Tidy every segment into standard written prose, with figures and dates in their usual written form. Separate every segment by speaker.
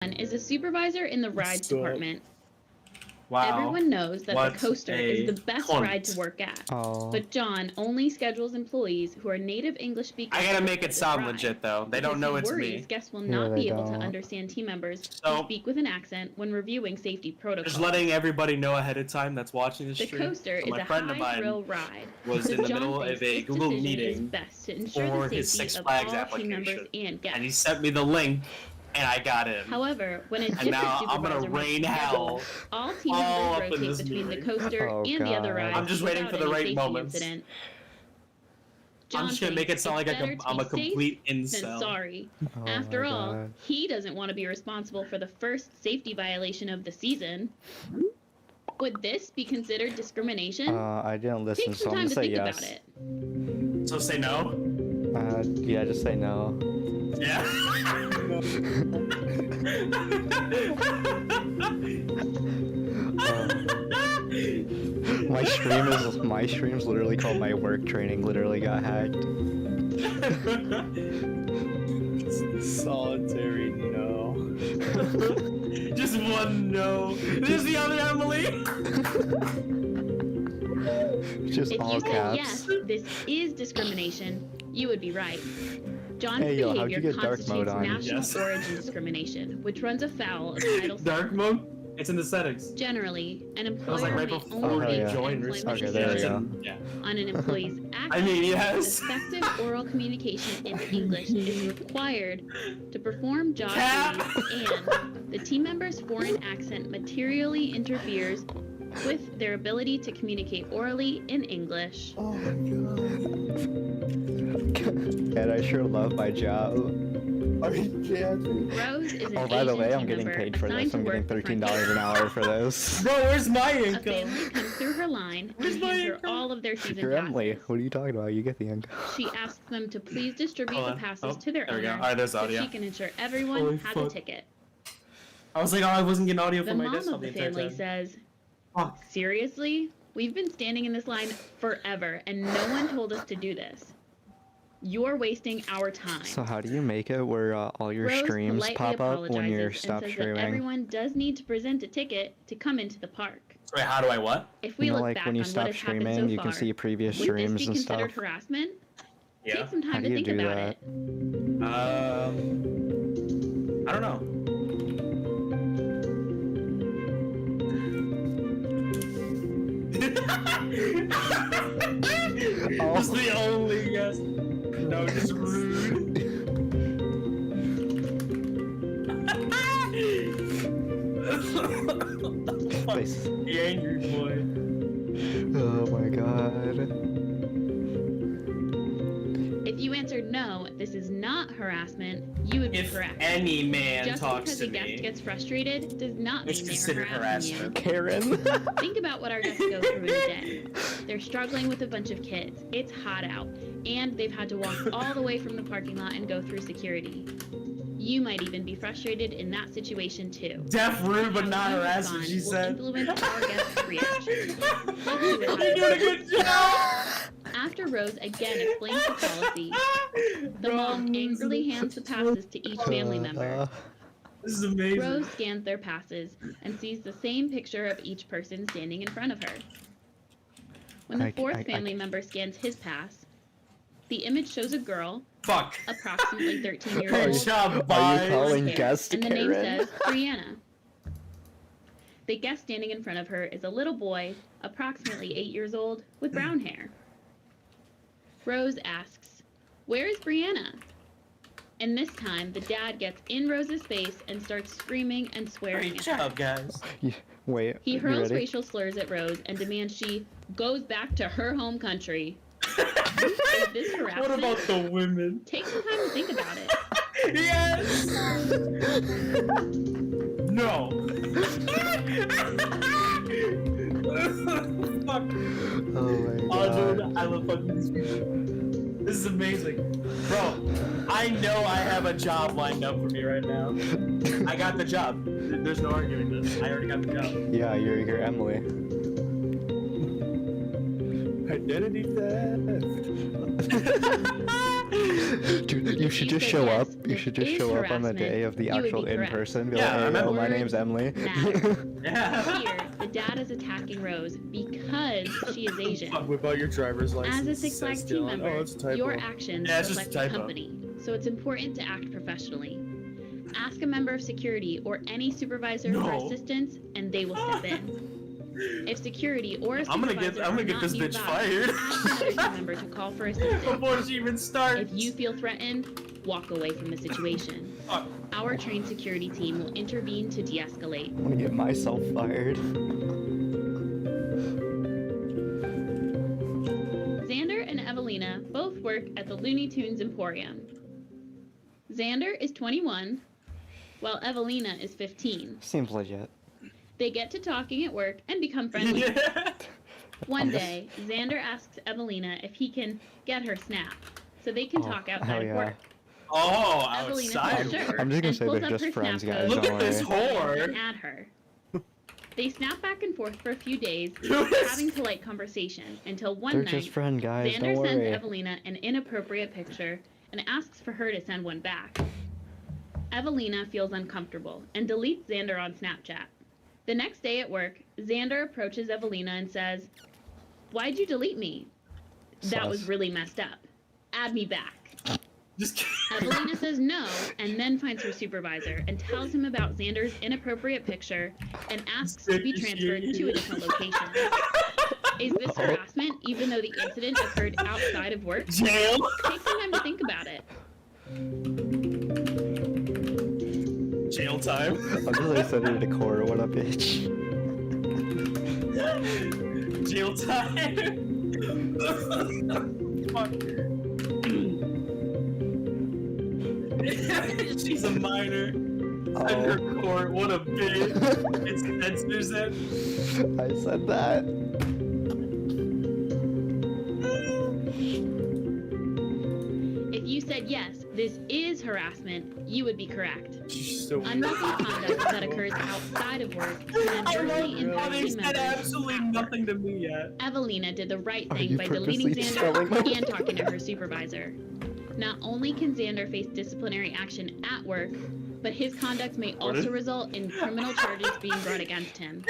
Speaker 1: is a supervisor in the rides department.
Speaker 2: Wow.
Speaker 1: Everyone knows that
Speaker 2: What
Speaker 1: the coaster is the best
Speaker 2: cunt.
Speaker 1: ride to work at.
Speaker 3: Oh.
Speaker 1: But John only schedules employees who are native English speakers.
Speaker 2: I gotta
Speaker 1: to
Speaker 2: make
Speaker 1: work
Speaker 2: it
Speaker 1: this
Speaker 2: sound
Speaker 1: ride,
Speaker 2: legit though. They don't
Speaker 1: because
Speaker 2: know
Speaker 1: he
Speaker 2: it's
Speaker 1: worries
Speaker 2: me.
Speaker 1: guests will
Speaker 3: Yeah,
Speaker 1: not
Speaker 3: they
Speaker 1: be able to
Speaker 3: don't.
Speaker 1: understand team members
Speaker 2: So-
Speaker 1: who speak with an accent when reviewing safety protocols.
Speaker 2: Just letting everybody know ahead of time that's watching the
Speaker 1: The
Speaker 2: stream.
Speaker 1: coaster
Speaker 2: So
Speaker 1: is
Speaker 2: my
Speaker 1: a
Speaker 2: friend of
Speaker 1: high
Speaker 2: mine
Speaker 1: thrill ride.
Speaker 2: was
Speaker 1: so
Speaker 2: in the
Speaker 1: John
Speaker 2: middle
Speaker 1: thinks
Speaker 2: of a
Speaker 1: this
Speaker 2: Google
Speaker 1: decision is
Speaker 2: meeting
Speaker 1: best to ensure
Speaker 2: for
Speaker 1: the
Speaker 2: his
Speaker 1: safety
Speaker 2: Six
Speaker 1: of
Speaker 2: Flags
Speaker 1: all team members
Speaker 2: application.
Speaker 1: and guests.
Speaker 2: And he sent me the link, and I got in.
Speaker 1: However, when a
Speaker 2: And
Speaker 1: different
Speaker 2: now I'm gonna
Speaker 1: supervisor makes
Speaker 2: rain
Speaker 1: the schedule,
Speaker 2: hell
Speaker 1: all team
Speaker 2: all
Speaker 1: members
Speaker 2: up in
Speaker 1: rotate
Speaker 2: this
Speaker 1: between the
Speaker 2: meeting.
Speaker 1: coaster
Speaker 3: Oh,
Speaker 1: and the other
Speaker 3: God.
Speaker 1: rides.
Speaker 2: I'm just waiting
Speaker 1: without
Speaker 2: for the
Speaker 1: any
Speaker 2: right
Speaker 1: safety
Speaker 2: moments.
Speaker 1: incident.
Speaker 2: I'm just gonna make it sound like
Speaker 1: it's better to
Speaker 2: I'm
Speaker 1: be
Speaker 2: a complete
Speaker 1: safe than
Speaker 2: incel.
Speaker 1: sorry.
Speaker 3: Oh
Speaker 1: After
Speaker 3: my
Speaker 1: all,
Speaker 3: God.
Speaker 1: he doesn't want to be responsible for the first safety violation of the season. Would this be considered discrimination?
Speaker 3: I didn't listen,
Speaker 1: Take
Speaker 3: so
Speaker 1: some
Speaker 3: I'm
Speaker 1: time
Speaker 3: gonna
Speaker 1: to
Speaker 3: say
Speaker 1: think
Speaker 3: yes.
Speaker 1: about it.
Speaker 2: So say no?
Speaker 3: Yeah, just say no.
Speaker 2: Yeah.
Speaker 3: My stream's literally called my work training. Literally got hacked.
Speaker 4: Solitary no.
Speaker 2: Just one no. There's the other Emily.
Speaker 3: Just
Speaker 1: If
Speaker 3: all
Speaker 1: you said
Speaker 3: caps.
Speaker 1: yes, this is discrimination, you would be right. John's
Speaker 3: Hey, yo, how'd you
Speaker 1: behavior
Speaker 3: get dark mode
Speaker 1: constitutes
Speaker 3: on?
Speaker 1: national
Speaker 2: Yes.
Speaker 1: origin discrimination, which runs afoul of Title VII.
Speaker 2: Dark mode? It's in the settings.
Speaker 1: Generally, an
Speaker 2: That was
Speaker 1: employer
Speaker 2: like right
Speaker 1: may
Speaker 2: before
Speaker 1: only
Speaker 3: you
Speaker 1: base
Speaker 2: joined or
Speaker 1: employment
Speaker 3: something. Okay, there we
Speaker 1: decisions
Speaker 3: go.
Speaker 2: Yeah.
Speaker 1: on an employee's accent.
Speaker 2: I mean, yes.
Speaker 1: Effective oral communication in English is required to perform job
Speaker 2: Cap.
Speaker 1: duties, and the team member's foreign accent materially interferes with their ability to communicate orally in English.
Speaker 4: Oh my god.
Speaker 3: And I sure love my job.
Speaker 4: Are you kidding?
Speaker 1: Rose is an
Speaker 3: Oh, by the
Speaker 1: Asian
Speaker 3: way, I'm
Speaker 1: team
Speaker 3: getting
Speaker 1: member
Speaker 3: paid for
Speaker 1: assigned
Speaker 3: this.
Speaker 1: to
Speaker 3: I'm getting
Speaker 1: work the front
Speaker 3: $13 an
Speaker 1: desk.
Speaker 3: hour for this.
Speaker 2: Bro, where's my
Speaker 1: A
Speaker 2: income?
Speaker 1: family comes through her line
Speaker 2: Where's
Speaker 1: and
Speaker 2: my
Speaker 1: hands her
Speaker 2: income?
Speaker 1: all of their season
Speaker 3: You're Emily.
Speaker 1: passes.
Speaker 3: What are you talking about? You get the income.
Speaker 1: She asks them to please distribute
Speaker 2: Hold
Speaker 1: the
Speaker 2: on.
Speaker 1: passes
Speaker 2: Oh,
Speaker 1: to their
Speaker 2: there we go.
Speaker 1: owner
Speaker 2: Alright, there's
Speaker 1: so
Speaker 2: audio.
Speaker 1: she can ensure everyone
Speaker 2: Holy
Speaker 1: has
Speaker 2: fuck.
Speaker 1: a ticket.
Speaker 2: I was like, oh, I wasn't getting audio
Speaker 1: The
Speaker 2: from my
Speaker 1: mom
Speaker 2: desktop
Speaker 1: of
Speaker 2: the
Speaker 1: the
Speaker 2: entire
Speaker 1: family
Speaker 2: time.
Speaker 1: says,
Speaker 2: Fuck.
Speaker 1: seriously? We've been standing in this line forever and no one told us to do this. You're wasting our time.
Speaker 3: So how do you make it where all your
Speaker 1: Rose
Speaker 3: streams
Speaker 1: politely
Speaker 3: pop up when you
Speaker 1: apologizes
Speaker 3: stop
Speaker 1: and says
Speaker 3: streaming?
Speaker 1: that everyone does need to present a ticket to come into the park.
Speaker 2: Wait, how do I what?
Speaker 1: If we
Speaker 3: You know,
Speaker 1: look
Speaker 3: like
Speaker 1: back
Speaker 3: when you
Speaker 1: on
Speaker 3: stop
Speaker 1: what has happened
Speaker 3: streaming,
Speaker 1: so
Speaker 3: you
Speaker 1: far,
Speaker 3: can see previous
Speaker 1: would this
Speaker 3: streams
Speaker 1: be
Speaker 3: and
Speaker 1: considered
Speaker 3: stuff.
Speaker 1: harassment?
Speaker 2: Yeah.
Speaker 1: Take some
Speaker 3: How
Speaker 1: time
Speaker 3: do
Speaker 1: to
Speaker 3: you
Speaker 1: think
Speaker 3: do
Speaker 1: about
Speaker 3: that?
Speaker 1: it.
Speaker 2: I don't know. Just the only guess. No, just rude.
Speaker 3: Nice.
Speaker 2: The angry boy.
Speaker 3: Oh my god.
Speaker 1: If you answered no, this is not harassment, you would be
Speaker 2: If
Speaker 1: correct.
Speaker 2: any man
Speaker 1: Just
Speaker 2: talks
Speaker 1: because
Speaker 2: to
Speaker 1: a guest
Speaker 2: me,
Speaker 1: gets frustrated does not
Speaker 2: it's
Speaker 1: mean they're
Speaker 2: considered
Speaker 1: harassing
Speaker 2: harassment.
Speaker 3: Karen.
Speaker 1: you. Think about what our guests go through in a day. They're struggling with a bunch of kids. It's hot out, and they've had to walk all the way from the parking lot and go through security. You might even be frustrated in that situation too.
Speaker 2: Deaf, rude, but not
Speaker 1: How you
Speaker 2: harassing,
Speaker 1: respond
Speaker 2: she
Speaker 1: will
Speaker 2: said.
Speaker 1: influence our guests' reaction. Let's see what
Speaker 2: You're doing a good job!
Speaker 1: After Rose again explains the policy, the mom angrily hands the passes to each family member.
Speaker 2: This is amazing.
Speaker 1: Rose scans their passes and sees the same picture of each person standing in front of her. When the
Speaker 3: I-
Speaker 1: fourth
Speaker 3: I-
Speaker 1: family member scans his pass, the image shows a girl,
Speaker 2: Fuck.
Speaker 1: approximately 13 years
Speaker 3: Are
Speaker 2: Good
Speaker 1: old,
Speaker 2: job,
Speaker 3: Are you
Speaker 2: boys.
Speaker 3: calling
Speaker 1: hair,
Speaker 3: guest
Speaker 1: and the name
Speaker 3: Karen?
Speaker 1: says Brianna. The guest standing in front of her is a little boy, approximately 8 years old, with brown hair. Rose asks, "Where is Brianna?" And this time, the dad gets in Rose's face and starts screaming and swearing
Speaker 2: Great
Speaker 1: at her.
Speaker 2: job, guys.
Speaker 3: Wait,
Speaker 1: He
Speaker 3: you
Speaker 1: hurls
Speaker 3: ready?
Speaker 1: racial slurs at Rose and demands she goes back to her home country. Is this
Speaker 2: What
Speaker 1: harassment?
Speaker 2: about the women?
Speaker 1: Take some time to think about it.
Speaker 2: Yes! No. Fuck.
Speaker 3: Oh my
Speaker 2: Oh,
Speaker 3: god.
Speaker 2: dude, I love fucking these people. This is amazing. Bro, I know I have a job lined up for me right now. I got the job. There's no arguing this. I already got the job.
Speaker 3: Yeah, you're Emily.
Speaker 4: Identity theft.
Speaker 3: Dude, you
Speaker 1: If
Speaker 3: should
Speaker 1: you
Speaker 3: just
Speaker 1: said
Speaker 3: show
Speaker 1: yes,
Speaker 3: up. You
Speaker 1: this
Speaker 3: should just
Speaker 1: is
Speaker 3: show up on the
Speaker 1: harassment,
Speaker 3: day of the
Speaker 1: you would be
Speaker 3: actual
Speaker 1: correct.
Speaker 3: in-person. Be
Speaker 2: Yeah, I
Speaker 3: like, hey,
Speaker 2: remember.
Speaker 3: my name's Emily.
Speaker 2: Yeah.
Speaker 1: Here, the dad is attacking Rose because she is Asian.
Speaker 4: Whip out your driver's license.
Speaker 1: As a Six Flags
Speaker 4: says
Speaker 1: team
Speaker 4: Dylan.
Speaker 1: member,
Speaker 4: Oh, it's a typo.
Speaker 1: your actions
Speaker 2: Yeah, it's just a
Speaker 1: reflect the
Speaker 2: typo.
Speaker 1: company, so it's important to act professionally. Ask a member of security or any supervisor for
Speaker 2: No.
Speaker 1: assistance, and they will step in. If security or a
Speaker 2: I'm
Speaker 1: supervisor
Speaker 2: gonna
Speaker 1: are
Speaker 2: get
Speaker 1: not
Speaker 2: this bitch
Speaker 1: nearby,
Speaker 2: fired.
Speaker 1: ask another team member to call for assistance.
Speaker 2: Before she even starts.
Speaker 1: If you feel threatened, walk away from the situation.
Speaker 2: Fuck.
Speaker 1: Our trained security team will intervene to de-escalate.
Speaker 3: I'm gonna get myself fired.
Speaker 1: Xander and Evelina both work at the Looney Tunes Emporium. Xander is 21, while Evelina is 15.
Speaker 3: Seems legit.
Speaker 1: They get to talking at work and become friendly.
Speaker 2: Yeah.
Speaker 1: One day, Xander asks Evelina if he can get her Snap, so they can talk
Speaker 3: hell
Speaker 1: outside of
Speaker 3: yeah.
Speaker 1: work.
Speaker 2: Oh,
Speaker 1: Evelina
Speaker 2: outside.
Speaker 1: says sure,
Speaker 3: I'm just gonna
Speaker 1: and
Speaker 3: say
Speaker 1: pulls
Speaker 3: they're
Speaker 1: up
Speaker 3: just
Speaker 1: her
Speaker 3: friends,
Speaker 1: Snap
Speaker 3: guys.
Speaker 1: code
Speaker 2: Look
Speaker 3: Don't
Speaker 2: at this
Speaker 3: worry.
Speaker 2: whore.
Speaker 1: and add her. They snap back and forth for a few days,
Speaker 2: Yes.
Speaker 1: having polite conversation, until one
Speaker 3: They're
Speaker 1: night,
Speaker 3: just friend guys.
Speaker 1: Xander
Speaker 3: Don't
Speaker 1: sends
Speaker 3: worry.
Speaker 1: Evelina an inappropriate picture and asks for her to send one back. Evelina feels uncomfortable and deletes Xander on Snapchat. The next day at work, Xander approaches Evelina and says, "Why'd you delete me? That was
Speaker 3: Sus.
Speaker 1: really messed up. Add me back."
Speaker 2: Just
Speaker 1: Evelina says no, and then finds her supervisor and tells him about Xander's inappropriate picture and asks to be transferred to a different location. Is this harassment, even though the incident occurred outside of work?
Speaker 2: jail.
Speaker 1: Take some time to think about it.
Speaker 2: Jail time.
Speaker 3: I'm just like sending it to Cora. What a bitch.
Speaker 2: Jail time. Fuck. She's a minor. Under
Speaker 3: Oh,
Speaker 2: court. What a bitch. It censors it.
Speaker 3: I said that.
Speaker 1: If you said yes, this is harassment, you would be correct.
Speaker 4: She's so
Speaker 1: Unlawful conduct that occurs outside of work can
Speaker 2: I
Speaker 1: adversely
Speaker 2: love
Speaker 1: impact
Speaker 2: how they
Speaker 1: team
Speaker 2: said
Speaker 1: members.
Speaker 2: absolutely nothing to me yet.
Speaker 1: Evelina did the right
Speaker 3: Are
Speaker 1: thing
Speaker 3: you
Speaker 1: by deleting
Speaker 3: purposely spelling my
Speaker 1: Xander and talking to her supervisor. Not only can Xander face disciplinary action at work, but his conduct may also result in criminal charges being brought against him.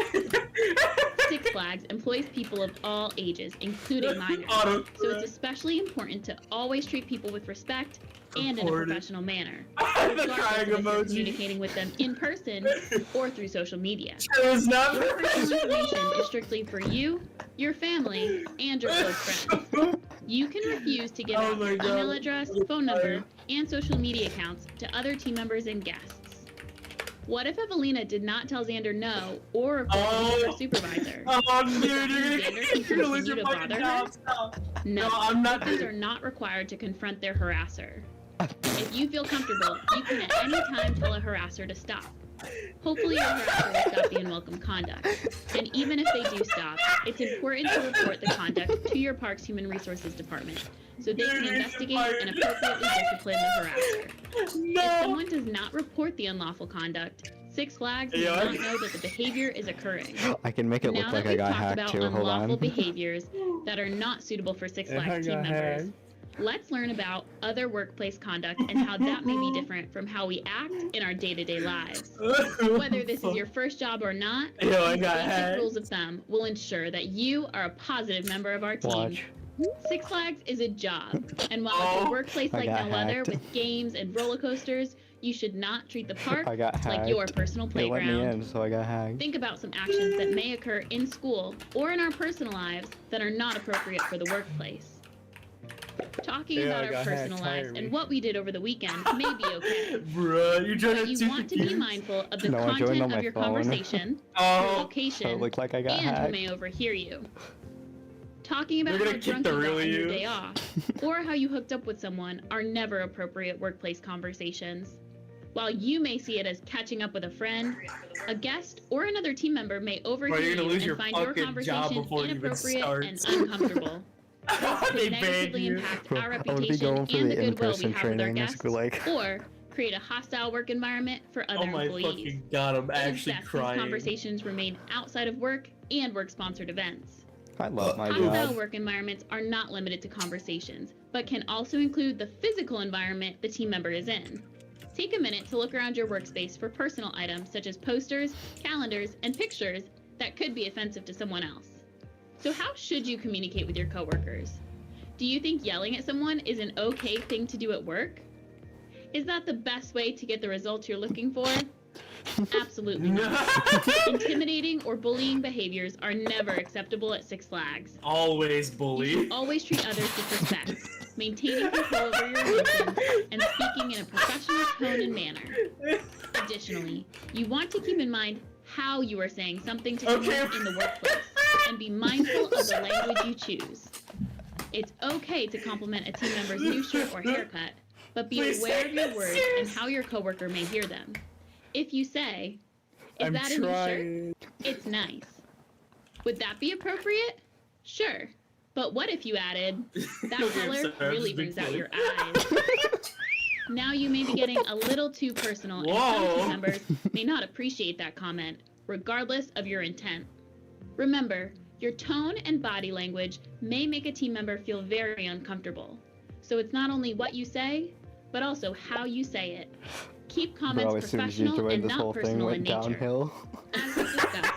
Speaker 1: Six Flags employs people of all ages, including minors,
Speaker 2: Auto.
Speaker 1: so it's especially important to always treat people with respect and in a
Speaker 2: Supported.
Speaker 1: professional manner,
Speaker 2: The
Speaker 1: regardless
Speaker 2: crying
Speaker 1: of if you're
Speaker 2: emoji.
Speaker 1: communicating with them in person or through social media.
Speaker 2: It was not
Speaker 1: Your personal information is strictly for you, your family, and your close friends. You can refuse to give
Speaker 2: Oh
Speaker 1: out
Speaker 2: my
Speaker 1: your
Speaker 2: God.
Speaker 1: email address, phone number, and social media accounts to other team members and guests. What if Evelina did not tell Xander no or report him to her supervisor?
Speaker 2: Oh, dude, you're
Speaker 1: Xander
Speaker 2: gonna lose
Speaker 1: continue
Speaker 2: your
Speaker 1: to
Speaker 2: fucking
Speaker 1: bother her?
Speaker 2: job. Stop.
Speaker 1: No,
Speaker 2: No, I'm not.
Speaker 1: victims are not required to confront their harasser. If you feel comfortable, you can at any time tell a harasser to stop. Hopefully your harasser will stop the unwelcome conduct. And even if they do stop, it's important to report the conduct to your park's human resources department so they can investigate and appropriately discipline the harasser. If
Speaker 2: No.
Speaker 1: someone does not report the unlawful conduct, Six Flags
Speaker 2: Yo.
Speaker 1: does not know that the behavior is occurring.
Speaker 3: I can make it
Speaker 1: Now
Speaker 3: look
Speaker 1: that
Speaker 3: like I
Speaker 1: we've
Speaker 3: got
Speaker 1: talked
Speaker 3: hacked
Speaker 1: about
Speaker 3: too. Hold
Speaker 1: unlawful
Speaker 3: on.
Speaker 1: behaviors that are not suitable for Six
Speaker 4: Yeah, I
Speaker 1: Flags team
Speaker 4: got
Speaker 1: members,
Speaker 4: hacked.
Speaker 1: let's learn about other workplace conduct and how that may be different from how we act in our day-to-day lives. Whether this is your first job or not,
Speaker 2: Yo, I
Speaker 1: these
Speaker 2: got
Speaker 1: basic
Speaker 2: hacked.
Speaker 1: rules of thumb will ensure that you are a positive member of our team.
Speaker 3: Watch.
Speaker 1: Six Flags is a job, and while it's
Speaker 2: Oh,
Speaker 1: a workplace
Speaker 3: I
Speaker 1: like
Speaker 3: got
Speaker 1: no other
Speaker 3: hacked.
Speaker 1: with games and roller coasters, you should not treat the park
Speaker 3: I got
Speaker 1: like
Speaker 3: hacked.
Speaker 1: your personal
Speaker 3: They let me
Speaker 1: playground.
Speaker 3: in, so I got hacked.
Speaker 1: Think about some actions that may occur in school or in our personal lives that are not appropriate for the workplace. Talking
Speaker 4: Yeah,
Speaker 1: about
Speaker 4: I
Speaker 1: our
Speaker 4: got
Speaker 1: personal
Speaker 4: hacked,
Speaker 1: lives
Speaker 4: hire
Speaker 1: and
Speaker 4: me.
Speaker 1: what we did over the weekend may be okay.
Speaker 2: Bruh, you're trying
Speaker 1: But
Speaker 2: to
Speaker 1: you want to be mindful of the
Speaker 3: No, I joined
Speaker 1: content
Speaker 3: on
Speaker 1: of
Speaker 3: my
Speaker 1: your
Speaker 3: phone.
Speaker 1: conversation, your
Speaker 2: Oh,
Speaker 3: So
Speaker 1: location,
Speaker 3: it looked like I got
Speaker 1: and who
Speaker 3: hacked.
Speaker 1: may overhear you. Talking about
Speaker 2: They're
Speaker 1: how
Speaker 2: gonna kick
Speaker 1: drunk
Speaker 2: the
Speaker 1: you got
Speaker 2: real
Speaker 1: on your
Speaker 2: you.
Speaker 1: day off, or how you hooked up with someone are never appropriate workplace conversations. While you may see it as catching up with a friend, a guest or another team member may overhear
Speaker 2: you're gonna
Speaker 1: you
Speaker 2: lose
Speaker 1: and
Speaker 2: your
Speaker 1: find your
Speaker 2: fucking job
Speaker 1: conversation
Speaker 2: before it even
Speaker 1: inappropriate and
Speaker 2: starts.
Speaker 1: uncomfortable. This
Speaker 2: they
Speaker 1: could
Speaker 2: banned
Speaker 1: negatively
Speaker 2: you.
Speaker 1: impact
Speaker 3: Bro,
Speaker 1: our
Speaker 3: I would be
Speaker 1: reputation
Speaker 3: going for
Speaker 1: and
Speaker 3: the
Speaker 1: the goodwill we
Speaker 3: in-person
Speaker 1: have with our
Speaker 3: training.
Speaker 1: guests,
Speaker 3: It's like,
Speaker 1: or create a hostile work environment for other
Speaker 2: Oh my
Speaker 1: employees.
Speaker 2: fucking god, I'm actually
Speaker 1: Instead, these
Speaker 2: crying.
Speaker 1: conversations remain outside of work and work-sponsored events.
Speaker 3: I love my
Speaker 1: Hostile
Speaker 3: job.
Speaker 1: work environments are not limited to conversations, but can also include the physical environment the team member is in. Take a minute to look around your workspace for personal items such as posters, calendars, and pictures that could be offensive to someone else. So how should you communicate with your coworkers? Do you think yelling at someone is an okay thing to do at work? Is that the best way to get the results you're looking for? Absolutely not. Intimidating or bullying behaviors are never acceptable at Six Flags.
Speaker 2: Always
Speaker 1: You
Speaker 2: bully.
Speaker 1: should always treat others with respect, maintaining control over your emotions, and speaking in a professional tone and manner. Additionally, you want to keep in mind how you are saying something to someone
Speaker 2: Okay.
Speaker 1: in the workplace, and be mindful of the language you choose. It's okay to compliment a team member's new shirt or haircut, but be
Speaker 2: Please
Speaker 1: aware
Speaker 2: say
Speaker 1: of your
Speaker 2: that's
Speaker 1: words
Speaker 2: serious.
Speaker 1: and how your coworker may hear them. If you say, "Is
Speaker 4: I'm
Speaker 1: that a new shirt?
Speaker 4: trying.
Speaker 1: It's nice." Would that be appropriate? Sure. But what if you added, "That
Speaker 2: Okay, I'm
Speaker 1: color
Speaker 2: sorry, I'm
Speaker 1: really
Speaker 2: just being
Speaker 1: brings out
Speaker 2: funny.
Speaker 1: your eyes"? Now you may be getting a little too personal, and some
Speaker 2: Whoa.
Speaker 1: team members may not appreciate that comment, regardless of your intent. Remember, your tone and body language may make a team member feel very uncomfortable. So it's not only what you say, but also how you say it. Keep comments
Speaker 3: Bro, as soon as you
Speaker 1: professional
Speaker 3: joined,
Speaker 1: and
Speaker 3: this
Speaker 1: not
Speaker 3: whole thing
Speaker 1: personal in
Speaker 3: went
Speaker 1: nature.
Speaker 3: downhill.
Speaker 1: As we've discussed,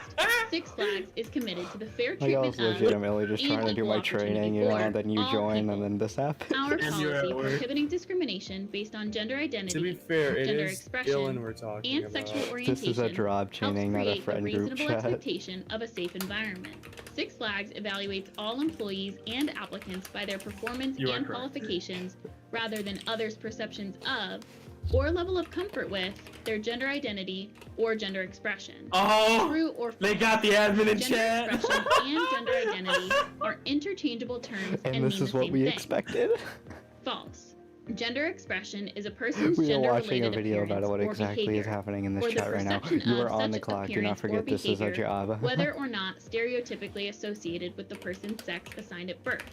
Speaker 1: Six Flags is committed to the fair
Speaker 3: Like, I
Speaker 1: treatment
Speaker 3: was
Speaker 1: of
Speaker 3: legitimately just
Speaker 1: and
Speaker 3: trying to do
Speaker 1: equal
Speaker 3: my training, you know,
Speaker 1: opportunity
Speaker 3: and then you
Speaker 1: for all
Speaker 3: join,
Speaker 1: people.
Speaker 3: and then this happened.
Speaker 1: our
Speaker 2: And you're at
Speaker 1: policy
Speaker 2: work.
Speaker 1: prohibiting discrimination based on gender
Speaker 4: To be
Speaker 1: identity
Speaker 4: fair, it
Speaker 1: gender
Speaker 4: is
Speaker 1: expression,
Speaker 4: Dylan we're talking
Speaker 1: and
Speaker 4: about.
Speaker 1: sexual
Speaker 3: This
Speaker 1: orientation
Speaker 3: is a job
Speaker 1: helps
Speaker 3: training, not a
Speaker 1: create a
Speaker 3: friend group
Speaker 1: reasonable
Speaker 3: chat.
Speaker 1: expectation of a safe environment. Six Flags evaluates all employees and applicants by their performance
Speaker 2: You are
Speaker 1: and
Speaker 2: correct.
Speaker 1: qualifications rather than others' perceptions of or level of comfort with their gender identity or gender expression.
Speaker 2: Oh,
Speaker 1: True or
Speaker 2: they
Speaker 1: false.
Speaker 2: got the admin in
Speaker 1: Gender
Speaker 2: chat.
Speaker 1: expression and gender identity are interchangeable terms and
Speaker 3: And this
Speaker 1: mean
Speaker 3: is
Speaker 1: the
Speaker 3: what
Speaker 1: same
Speaker 3: we
Speaker 1: thing.
Speaker 3: expected.
Speaker 1: False. Gender expression is a person's
Speaker 3: We were
Speaker 1: gender-related
Speaker 3: watching a video about
Speaker 1: appearance
Speaker 3: what
Speaker 1: or
Speaker 3: exactly
Speaker 1: behavior,
Speaker 3: is happening in this
Speaker 1: or the
Speaker 3: chat right now.
Speaker 1: perception
Speaker 3: You
Speaker 1: of
Speaker 3: are on the
Speaker 1: such
Speaker 3: clock. Do not
Speaker 1: appearance or
Speaker 3: forget this is a
Speaker 1: behavior,
Speaker 3: job.
Speaker 1: whether or not stereotypically associated with the person's sex assigned at birth.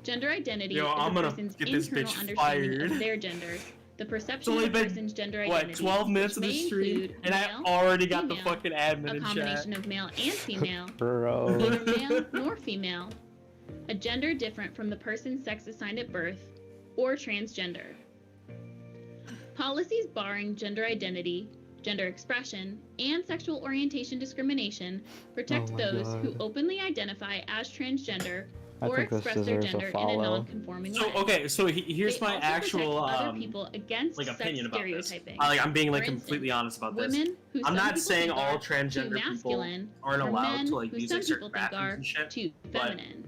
Speaker 1: Gender identity
Speaker 2: Yo,
Speaker 1: is
Speaker 2: I'm
Speaker 1: a
Speaker 2: gonna
Speaker 1: person's
Speaker 2: get this
Speaker 1: internal
Speaker 2: bitch
Speaker 1: understanding
Speaker 2: fired.
Speaker 1: of their gender, the perception
Speaker 2: only
Speaker 1: of a
Speaker 2: been,
Speaker 1: person's gender
Speaker 2: what,
Speaker 1: identity,
Speaker 2: 12 minutes of
Speaker 1: which
Speaker 2: the
Speaker 1: may
Speaker 2: stream,
Speaker 1: include
Speaker 2: and I
Speaker 1: male,
Speaker 2: already got the
Speaker 1: female,
Speaker 2: fucking admin
Speaker 1: a
Speaker 2: in chat.
Speaker 1: combination of male and female,
Speaker 3: Bro.
Speaker 1: neither male nor female, a gender different from the person's sex assigned at birth, or transgender. Policies barring gender identity, gender expression, and sexual orientation discrimination protect
Speaker 3: Oh my
Speaker 1: those who
Speaker 3: God.
Speaker 1: openly identify as transgender
Speaker 3: I
Speaker 1: or
Speaker 3: think this
Speaker 1: express their
Speaker 3: deserves a
Speaker 1: gender in a
Speaker 3: follow.
Speaker 1: non-conforming
Speaker 2: So
Speaker 1: way.
Speaker 2: okay, so here's
Speaker 1: They
Speaker 2: my
Speaker 1: also
Speaker 2: actual
Speaker 1: protect other people against
Speaker 2: like
Speaker 1: sex
Speaker 2: opinion about this.
Speaker 1: stereotyping.
Speaker 2: I'm being like
Speaker 1: For
Speaker 2: completely
Speaker 1: instance,
Speaker 2: honest about this.
Speaker 1: Women who
Speaker 2: I'm
Speaker 1: some
Speaker 2: not
Speaker 1: people
Speaker 2: saying
Speaker 1: think
Speaker 2: all
Speaker 1: are too
Speaker 2: transgender people
Speaker 1: masculine,
Speaker 2: aren't
Speaker 1: or
Speaker 2: allowed
Speaker 1: men
Speaker 2: to like
Speaker 1: who
Speaker 2: use
Speaker 1: some
Speaker 2: like certain
Speaker 1: people think
Speaker 2: bathrooms
Speaker 1: are
Speaker 2: and shit.
Speaker 1: too
Speaker 2: but-
Speaker 1: feminine.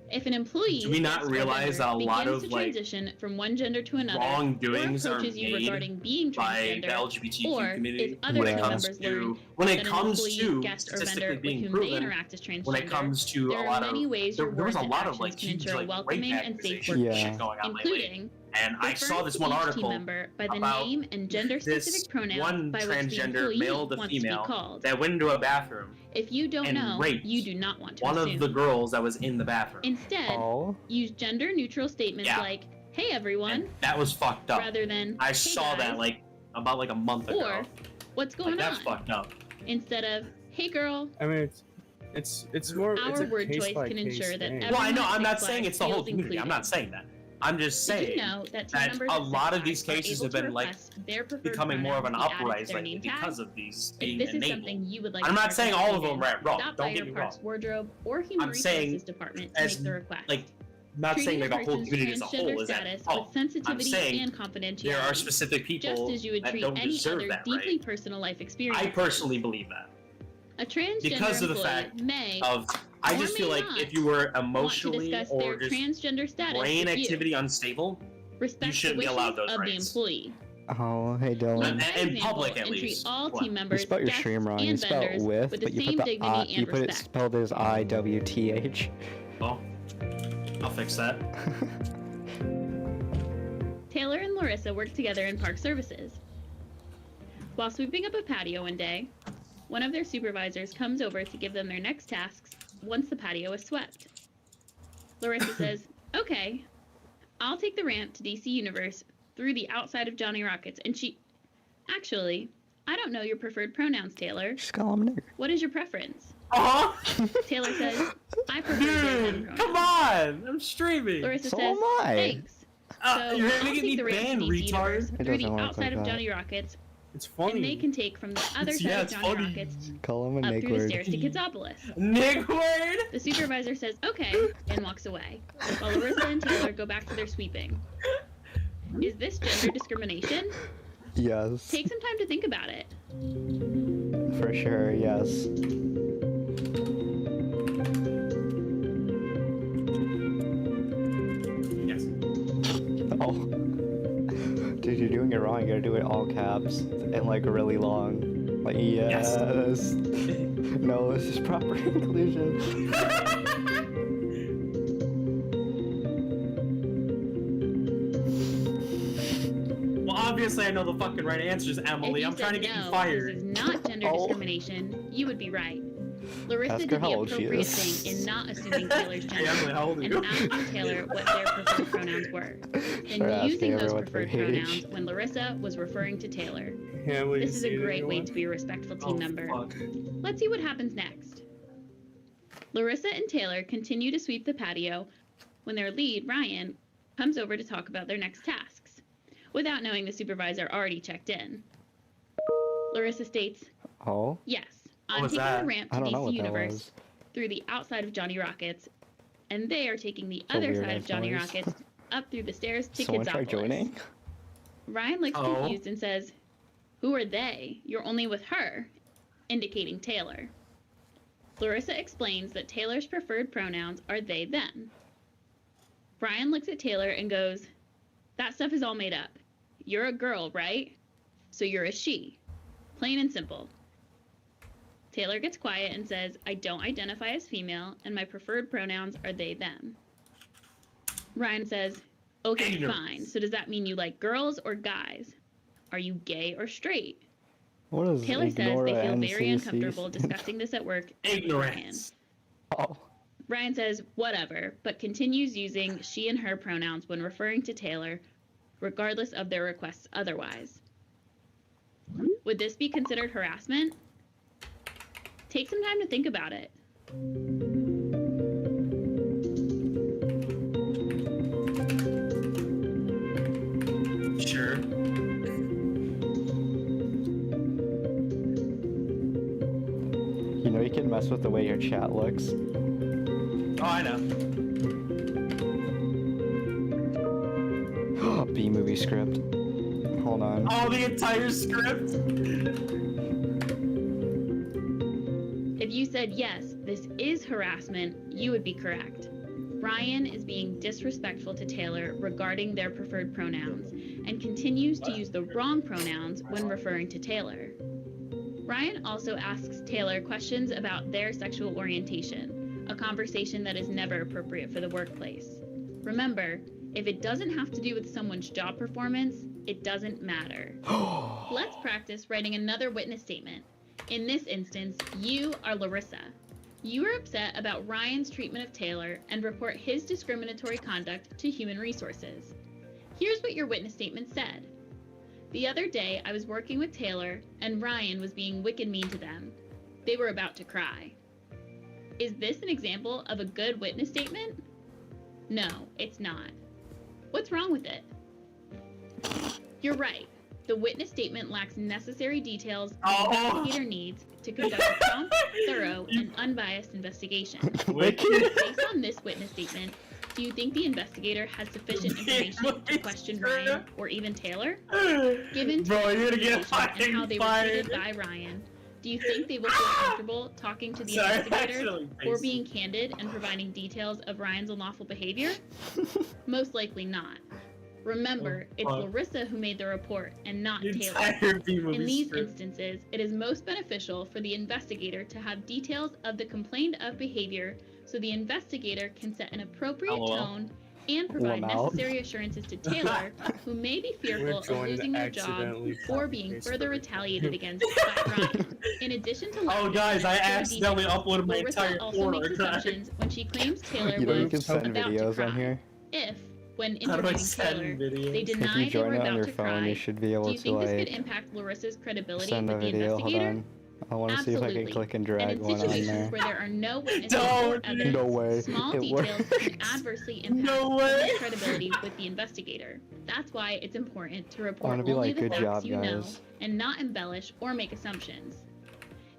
Speaker 1: If an employee
Speaker 2: Do we not
Speaker 1: sex or
Speaker 2: realize
Speaker 1: gender
Speaker 2: a lot
Speaker 1: begins
Speaker 2: of,
Speaker 1: to
Speaker 2: like,
Speaker 1: transition from one gender to another,
Speaker 2: wrongdoings
Speaker 1: or
Speaker 2: are
Speaker 1: approaches you
Speaker 2: made
Speaker 1: regarding being
Speaker 2: by the
Speaker 1: transgender,
Speaker 2: LGBTQ
Speaker 1: or
Speaker 2: community
Speaker 1: if other
Speaker 2: when it
Speaker 3: team
Speaker 2: comes
Speaker 1: members
Speaker 2: to
Speaker 1: learn
Speaker 2: when
Speaker 1: that
Speaker 2: it
Speaker 1: an
Speaker 2: comes
Speaker 1: employee,
Speaker 2: to
Speaker 1: guest, or vendor
Speaker 2: statistically
Speaker 1: with
Speaker 2: being
Speaker 1: whom they
Speaker 2: proven
Speaker 1: interact as transgender,
Speaker 2: when it comes to
Speaker 1: there
Speaker 2: a
Speaker 1: are
Speaker 2: lot
Speaker 1: many
Speaker 2: of
Speaker 1: ways
Speaker 2: there
Speaker 1: your
Speaker 2: was
Speaker 1: words
Speaker 2: a
Speaker 1: and
Speaker 2: lot of
Speaker 1: actions
Speaker 2: like
Speaker 1: can
Speaker 2: huge
Speaker 1: ensure a
Speaker 2: like rape
Speaker 1: welcoming and safe
Speaker 2: accusations
Speaker 3: Yeah.
Speaker 1: workplace,
Speaker 2: shit going on lately.
Speaker 1: including
Speaker 2: And I saw
Speaker 1: referring
Speaker 2: this
Speaker 1: to
Speaker 2: one
Speaker 1: each team
Speaker 2: article
Speaker 1: member by the
Speaker 2: about
Speaker 1: name and gender-specific pronouns
Speaker 2: one
Speaker 1: by which the
Speaker 2: transgender
Speaker 1: employee
Speaker 2: male to
Speaker 1: wants to be
Speaker 2: female
Speaker 1: called.
Speaker 2: that went into a bathroom
Speaker 1: If you don't
Speaker 2: and
Speaker 1: know,
Speaker 2: raped
Speaker 1: you do not want to
Speaker 2: one
Speaker 1: assume.
Speaker 2: of the girls that was in the bathroom.
Speaker 1: Instead,
Speaker 3: Oh.
Speaker 1: use gender-neutral statements
Speaker 2: Yeah.
Speaker 1: like, "Hey everyone,"
Speaker 2: And that was fucked up.
Speaker 1: rather than
Speaker 2: I
Speaker 1: "Hey
Speaker 2: saw that
Speaker 1: guys,"
Speaker 2: like about like a month ago.
Speaker 1: or "What's going
Speaker 2: Like, that's
Speaker 1: on?"
Speaker 2: fucked up.
Speaker 1: instead of "Hey girl."
Speaker 4: I mean, it's more. it's
Speaker 1: Our
Speaker 4: a
Speaker 1: word
Speaker 4: case
Speaker 1: choice
Speaker 4: by
Speaker 1: can
Speaker 4: case
Speaker 1: ensure that
Speaker 4: thing.
Speaker 2: Well, I know.
Speaker 1: Everyone at
Speaker 2: I'm not
Speaker 1: Six
Speaker 2: saying
Speaker 1: Flags
Speaker 2: it's the whole
Speaker 1: feels
Speaker 2: community. I'm
Speaker 1: included.
Speaker 2: not saying that. I'm just
Speaker 1: Did
Speaker 2: saying
Speaker 1: you know that team
Speaker 2: that
Speaker 1: members
Speaker 2: a
Speaker 1: at Six
Speaker 2: lot of
Speaker 1: Flags
Speaker 2: these
Speaker 1: are
Speaker 2: cases
Speaker 1: able
Speaker 2: have
Speaker 1: to
Speaker 2: been like
Speaker 1: request their preferred
Speaker 2: becoming more of an
Speaker 1: pronouns be added to
Speaker 2: uprising
Speaker 1: their
Speaker 2: lately
Speaker 1: name tag?
Speaker 2: because of these
Speaker 1: If
Speaker 2: being
Speaker 1: this is
Speaker 2: enabled.
Speaker 1: something you would like
Speaker 2: I'm
Speaker 1: to
Speaker 2: not saying all of them
Speaker 1: participate
Speaker 2: are wrong.
Speaker 1: stop
Speaker 2: Don't
Speaker 1: by
Speaker 2: get
Speaker 1: your
Speaker 2: me
Speaker 1: parks
Speaker 2: wrong.
Speaker 1: wardrobe or human
Speaker 2: I'm saying
Speaker 1: resources department to
Speaker 2: as,
Speaker 1: make the request.
Speaker 2: Like, not
Speaker 1: Treating
Speaker 2: saying
Speaker 1: a
Speaker 2: like the whole
Speaker 1: person's
Speaker 2: community as a
Speaker 1: transgender
Speaker 2: whole is at
Speaker 1: status
Speaker 2: fault.
Speaker 1: with sensitivity
Speaker 2: saying
Speaker 1: and confidentiality,
Speaker 2: There are specific people
Speaker 1: just as you would
Speaker 2: that
Speaker 1: treat
Speaker 2: don't
Speaker 1: any
Speaker 2: deserve
Speaker 1: other
Speaker 2: that
Speaker 1: deeply
Speaker 2: right.
Speaker 1: personal life experience.
Speaker 2: I personally believe that.
Speaker 1: A transgender
Speaker 2: Because of the
Speaker 1: employee
Speaker 2: fact
Speaker 1: may
Speaker 2: Of I
Speaker 1: or
Speaker 2: just feel
Speaker 1: may
Speaker 2: like
Speaker 1: not
Speaker 2: if you were
Speaker 1: want to
Speaker 2: emotionally
Speaker 1: discuss
Speaker 2: or
Speaker 1: their
Speaker 2: just
Speaker 1: transgender status
Speaker 2: brain
Speaker 1: with you.
Speaker 2: activity unstable,
Speaker 1: Respect
Speaker 2: shouldn't
Speaker 1: the
Speaker 2: be allowed
Speaker 1: wishes
Speaker 2: those
Speaker 1: of
Speaker 2: rights.
Speaker 1: the employee.
Speaker 3: Oh, hey
Speaker 1: Lead
Speaker 3: Dylan.
Speaker 1: by
Speaker 2: In
Speaker 1: example
Speaker 2: public, at
Speaker 1: and treat
Speaker 2: least.
Speaker 1: all
Speaker 2: What?
Speaker 1: team
Speaker 3: You
Speaker 1: members,
Speaker 3: spelled your
Speaker 1: guests,
Speaker 3: stream wrong. You
Speaker 1: and
Speaker 3: spelled
Speaker 1: vendors
Speaker 3: with,
Speaker 1: with
Speaker 3: but
Speaker 1: the
Speaker 3: you
Speaker 1: same
Speaker 3: put the
Speaker 1: dignity
Speaker 3: I.
Speaker 1: and
Speaker 3: You put it
Speaker 1: respect.
Speaker 3: spelled as IWTH.
Speaker 2: well, I'll fix that.
Speaker 1: Taylor and Larissa work together in park services. While sweeping up a patio one day, one of their supervisors comes over to give them their next tasks once the patio is swept. Larissa says, "Okay, I'll take the ramp to DC Universe through the outside of Johnny Rockets," and Actually, I don't know your preferred pronouns, Taylor.
Speaker 3: Just call him nigger.
Speaker 1: What is your preference?
Speaker 2: Uh-huh.
Speaker 1: Taylor says, I prefer they them
Speaker 2: Dude,
Speaker 1: pronouns.
Speaker 2: come on! I'm streaming.
Speaker 1: Larissa
Speaker 3: So
Speaker 1: says,
Speaker 3: am I.
Speaker 1: thanks. So
Speaker 2: You're
Speaker 1: I'll
Speaker 2: gonna get me
Speaker 1: take the reins
Speaker 2: banned,
Speaker 1: of DC Universe
Speaker 2: retard.
Speaker 3: It
Speaker 1: through the
Speaker 3: doesn't work
Speaker 1: outside
Speaker 3: like
Speaker 1: of
Speaker 3: that.
Speaker 1: Johnny Rockets,
Speaker 4: It's funny.
Speaker 1: and they can take from the other side
Speaker 2: Yeah,
Speaker 1: of
Speaker 2: it's
Speaker 1: Johnny
Speaker 2: funny.
Speaker 1: Rockets
Speaker 3: Call him a
Speaker 1: up
Speaker 3: Nick
Speaker 1: through the
Speaker 3: word.
Speaker 1: stairs to Kidsopolis.
Speaker 2: Nick word.
Speaker 1: The supervisor says, okay, and walks away, while Larissa and Taylor go back to their sweeping. Is this gender discrimination?
Speaker 3: Yes.
Speaker 1: Take some time to think about it.
Speaker 3: For sure, yes.
Speaker 2: Yes.
Speaker 3: Oh. Dude, you're doing it wrong. You gotta do it all caps and like really long. Like, yes. No, this is proper inclusion.
Speaker 2: Well, obviously I know the fucking right answers, Emily.
Speaker 1: If you
Speaker 2: I'm trying to
Speaker 1: said
Speaker 2: get you
Speaker 1: no,
Speaker 2: fired.
Speaker 1: This is not gender
Speaker 3: Oh.
Speaker 1: discrimination. You would be right. Larissa
Speaker 3: Ask
Speaker 1: did
Speaker 3: her
Speaker 1: the
Speaker 3: how old she
Speaker 1: appropriate
Speaker 3: is.
Speaker 1: thing in not assuming Taylor's
Speaker 2: Hey, Emily,
Speaker 1: gender
Speaker 2: how old are
Speaker 1: and
Speaker 2: you?
Speaker 1: asking Taylor what their preferred pronouns were, then
Speaker 3: Start asking
Speaker 1: using those
Speaker 3: everyone
Speaker 1: preferred
Speaker 3: their age.
Speaker 1: pronouns when Larissa was referring to Taylor.
Speaker 4: Yeah, will you
Speaker 1: This is
Speaker 4: see
Speaker 1: a
Speaker 4: it,
Speaker 1: great way
Speaker 4: everyone?
Speaker 1: to be a respectful team
Speaker 2: Oh,
Speaker 1: member.
Speaker 2: fuck.
Speaker 1: Let's see what happens next. Larissa and Taylor continue to sweep the patio when their lead, Ryan, comes over to talk about their next tasks, without knowing the supervisor already checked in. Larissa states,
Speaker 3: Oh?
Speaker 1: yes,
Speaker 2: What
Speaker 1: I'm
Speaker 2: was
Speaker 1: taking
Speaker 2: that?
Speaker 1: the ramp
Speaker 3: I
Speaker 1: to
Speaker 3: don't know
Speaker 1: DC
Speaker 3: what that
Speaker 1: Universe
Speaker 3: was.
Speaker 1: through the outside of Johnny Rockets, and they are taking the
Speaker 3: It's a
Speaker 1: other
Speaker 3: weird
Speaker 1: side of
Speaker 3: ass
Speaker 1: Johnny
Speaker 3: noise.
Speaker 1: Rockets up through the stairs to
Speaker 3: Someone tried
Speaker 1: Kidsopolis.
Speaker 3: joining?
Speaker 1: Ryan looks
Speaker 2: Oh.
Speaker 1: confused and says, who are they? You're only with her, indicating Taylor. Larissa explains that Taylor's preferred pronouns are they, them. Ryan looks at Taylor and goes, that stuff is all made up. You're a girl, right? So you're a she. Plain and simple. Taylor gets quiet and says, I don't identify as female, and my preferred pronouns are they, them. Ryan says, okay,
Speaker 2: Ignorance.
Speaker 1: fine. So does that mean you like girls or guys? Are you gay or straight?
Speaker 3: What is
Speaker 1: Taylor says they
Speaker 3: Ignora
Speaker 1: feel very
Speaker 3: NCC?
Speaker 1: uncomfortable discussing this at work.
Speaker 2: Ignorance.
Speaker 3: Oh.
Speaker 1: Ryan says, whatever, but continues using she and her pronouns when referring to Taylor, regardless of their requests otherwise. Would this be considered harassment? Take some time to think about it.
Speaker 2: Sure.
Speaker 3: You know you can mess with the way your chat looks.
Speaker 2: Oh, I know.
Speaker 3: B-movie script. Hold on.
Speaker 2: Oh, the entire script?
Speaker 1: If you said yes, this is harassment, you would be correct. Ryan is being disrespectful to Taylor regarding their preferred pronouns and continues to use the wrong pronouns when referring to Taylor. Ryan also asks Taylor questions about their sexual orientation, a conversation that is never appropriate for the workplace. Remember, if it doesn't have to do with someone's job performance, it doesn't matter. Let's practice writing another witness statement. In this instance, you are Larissa. You are upset about Ryan's treatment of Taylor and report his discriminatory conduct to Human Resources. Here's what your witness statement said. The other day, I was working with Taylor, and Ryan was being wicked mean to them. They were about to cry. Is this an example of a good witness statement? No, it's not. What's wrong with it? You're right. The witness statement lacks necessary details the
Speaker 2: Oh.
Speaker 1: investigator needs to conduct a prompt, thorough, and unbiased investigation.
Speaker 2: Wicked.
Speaker 1: Based on this witness statement, do you think the investigator has sufficient information to question Ryan or even Taylor? Given
Speaker 2: Bro, you're gonna
Speaker 1: and
Speaker 2: get
Speaker 1: how
Speaker 2: fucking
Speaker 1: they were treated
Speaker 2: fired.
Speaker 1: by Ryan, do you think they will feel comfortable talking to the
Speaker 2: Sorry,
Speaker 1: investigators
Speaker 2: actually,
Speaker 1: or
Speaker 2: face-
Speaker 1: being candid and providing details of Ryan's unlawful behavior? Most likely not. Remember,
Speaker 2: Oh,
Speaker 1: it's
Speaker 2: fuck.
Speaker 1: Larissa who made the report and not
Speaker 2: The
Speaker 1: Taylor.
Speaker 2: entire B-movie
Speaker 1: In these
Speaker 2: script.
Speaker 1: instances, it is most beneficial for the investigator to have details of the complained of behavior so the investigator can set an appropriate
Speaker 2: LOL.
Speaker 1: tone and provide
Speaker 3: Lamau.
Speaker 1: necessary assurances to Taylor, who may be fearful of
Speaker 4: joined
Speaker 1: losing their job
Speaker 4: accidentally
Speaker 1: or being
Speaker 4: copy-paste
Speaker 1: further
Speaker 4: everything.
Speaker 1: retaliated against by Ryan. In addition to
Speaker 2: Oh,
Speaker 1: lacking
Speaker 2: guys, I
Speaker 1: necessary
Speaker 2: accidentally
Speaker 1: details,
Speaker 2: uploaded my
Speaker 1: Larissa
Speaker 2: entire
Speaker 1: also
Speaker 2: porn
Speaker 1: makes
Speaker 2: archive.
Speaker 1: assumptions when she claims Taylor
Speaker 3: You know you
Speaker 1: was
Speaker 3: can send
Speaker 1: about to
Speaker 3: videos
Speaker 1: cry.
Speaker 3: on here.
Speaker 1: If, when
Speaker 2: How do I
Speaker 1: interviewing
Speaker 2: send
Speaker 1: Taylor,
Speaker 2: videos?
Speaker 1: they
Speaker 3: If
Speaker 1: deny
Speaker 3: you
Speaker 1: they
Speaker 3: join
Speaker 1: were
Speaker 3: it on
Speaker 1: about
Speaker 3: your
Speaker 1: to
Speaker 3: phone,
Speaker 1: cry,
Speaker 3: you should be
Speaker 1: do
Speaker 3: able
Speaker 1: you
Speaker 3: to
Speaker 1: think this could
Speaker 3: like
Speaker 1: impact Larissa's credibility
Speaker 3: send a
Speaker 1: with the
Speaker 3: video. Hold
Speaker 1: investigator?
Speaker 3: on. I want to see if I can
Speaker 1: Absolutely.
Speaker 3: click and
Speaker 1: And
Speaker 3: drag
Speaker 1: in
Speaker 3: one on
Speaker 1: situations
Speaker 3: there.
Speaker 1: where there are no witnesses
Speaker 2: Don't.
Speaker 1: or evidence,
Speaker 3: No way.
Speaker 1: small
Speaker 3: It
Speaker 1: details can
Speaker 3: works.
Speaker 1: adversely impact
Speaker 2: No way.
Speaker 1: someone's credibility with the investigator. That's why it's important to report
Speaker 3: wanna be
Speaker 1: only
Speaker 3: like,
Speaker 1: the
Speaker 3: "Good
Speaker 1: facts
Speaker 3: job,
Speaker 1: you know
Speaker 3: guys."
Speaker 1: and not embellish or make assumptions.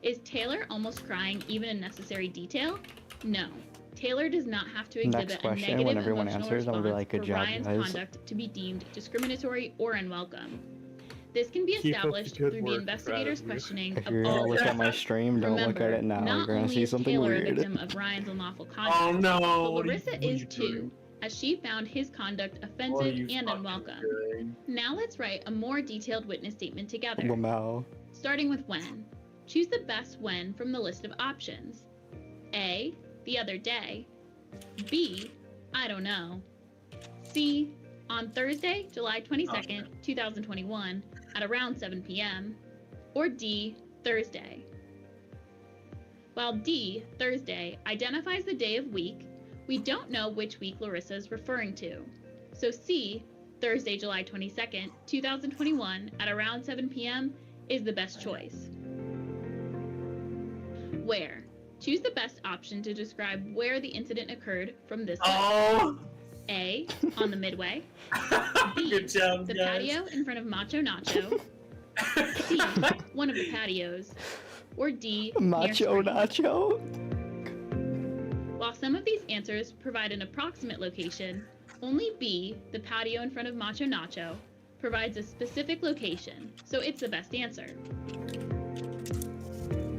Speaker 1: Is Taylor almost crying even a necessary detail? No. Taylor does not have to
Speaker 3: Next
Speaker 1: exhibit a
Speaker 3: question,
Speaker 1: negative
Speaker 3: when everyone
Speaker 1: emotional
Speaker 3: answers, I'm gonna be
Speaker 1: response
Speaker 3: like, "Good
Speaker 1: for
Speaker 3: job,
Speaker 1: Ryan's
Speaker 3: guys."
Speaker 1: conduct to be deemed discriminatory or unwelcome. This can be
Speaker 4: Keep up the
Speaker 1: established
Speaker 4: good
Speaker 1: through the
Speaker 4: work,
Speaker 1: investigator's
Speaker 4: proud of you.
Speaker 1: questioning
Speaker 3: If
Speaker 1: of
Speaker 3: you're
Speaker 1: all
Speaker 3: gonna look at my
Speaker 1: witnesses.
Speaker 3: stream, don't look at it now.
Speaker 1: Not
Speaker 3: You're gonna
Speaker 1: only
Speaker 3: see
Speaker 1: is
Speaker 3: something
Speaker 1: Taylor a
Speaker 3: weird.
Speaker 1: victim of Ryan's unlawful conduct,
Speaker 2: Oh no.
Speaker 1: but
Speaker 2: what are you-
Speaker 1: Larissa
Speaker 2: what are
Speaker 1: is
Speaker 2: you
Speaker 1: too,
Speaker 2: doing?
Speaker 1: as she found his conduct
Speaker 2: What are
Speaker 1: offensive
Speaker 2: you
Speaker 1: and
Speaker 2: fucking
Speaker 1: unwelcome.
Speaker 2: doing?
Speaker 1: Now let's write a more detailed witness statement together,
Speaker 3: Lamau.
Speaker 1: starting with when. Choose the best when from the list of options. A, the other day. B, I don't know. C, on Thursday, July 22nd, 2021, at around 7 p.m. Or D, Thursday. While D, Thursday, identifies the day of week, we don't know which week Larissa is referring to. So C, Thursday, July 22nd, 2021, at around 7 p.m. is the best choice. Where? Choose the best option to describe where the incident occurred from this list.
Speaker 2: Oh.
Speaker 1: A, on the midway. B,
Speaker 2: Good job,
Speaker 1: the
Speaker 2: guys.
Speaker 1: patio in front of Macho Nacho. C, one of the patios. Or D, near
Speaker 3: Macho
Speaker 1: Spring.
Speaker 3: Nacho?
Speaker 1: While some of these answers provide an approximate location, only B, the patio in front of Macho Nacho, provides a specific location, so it's the best answer.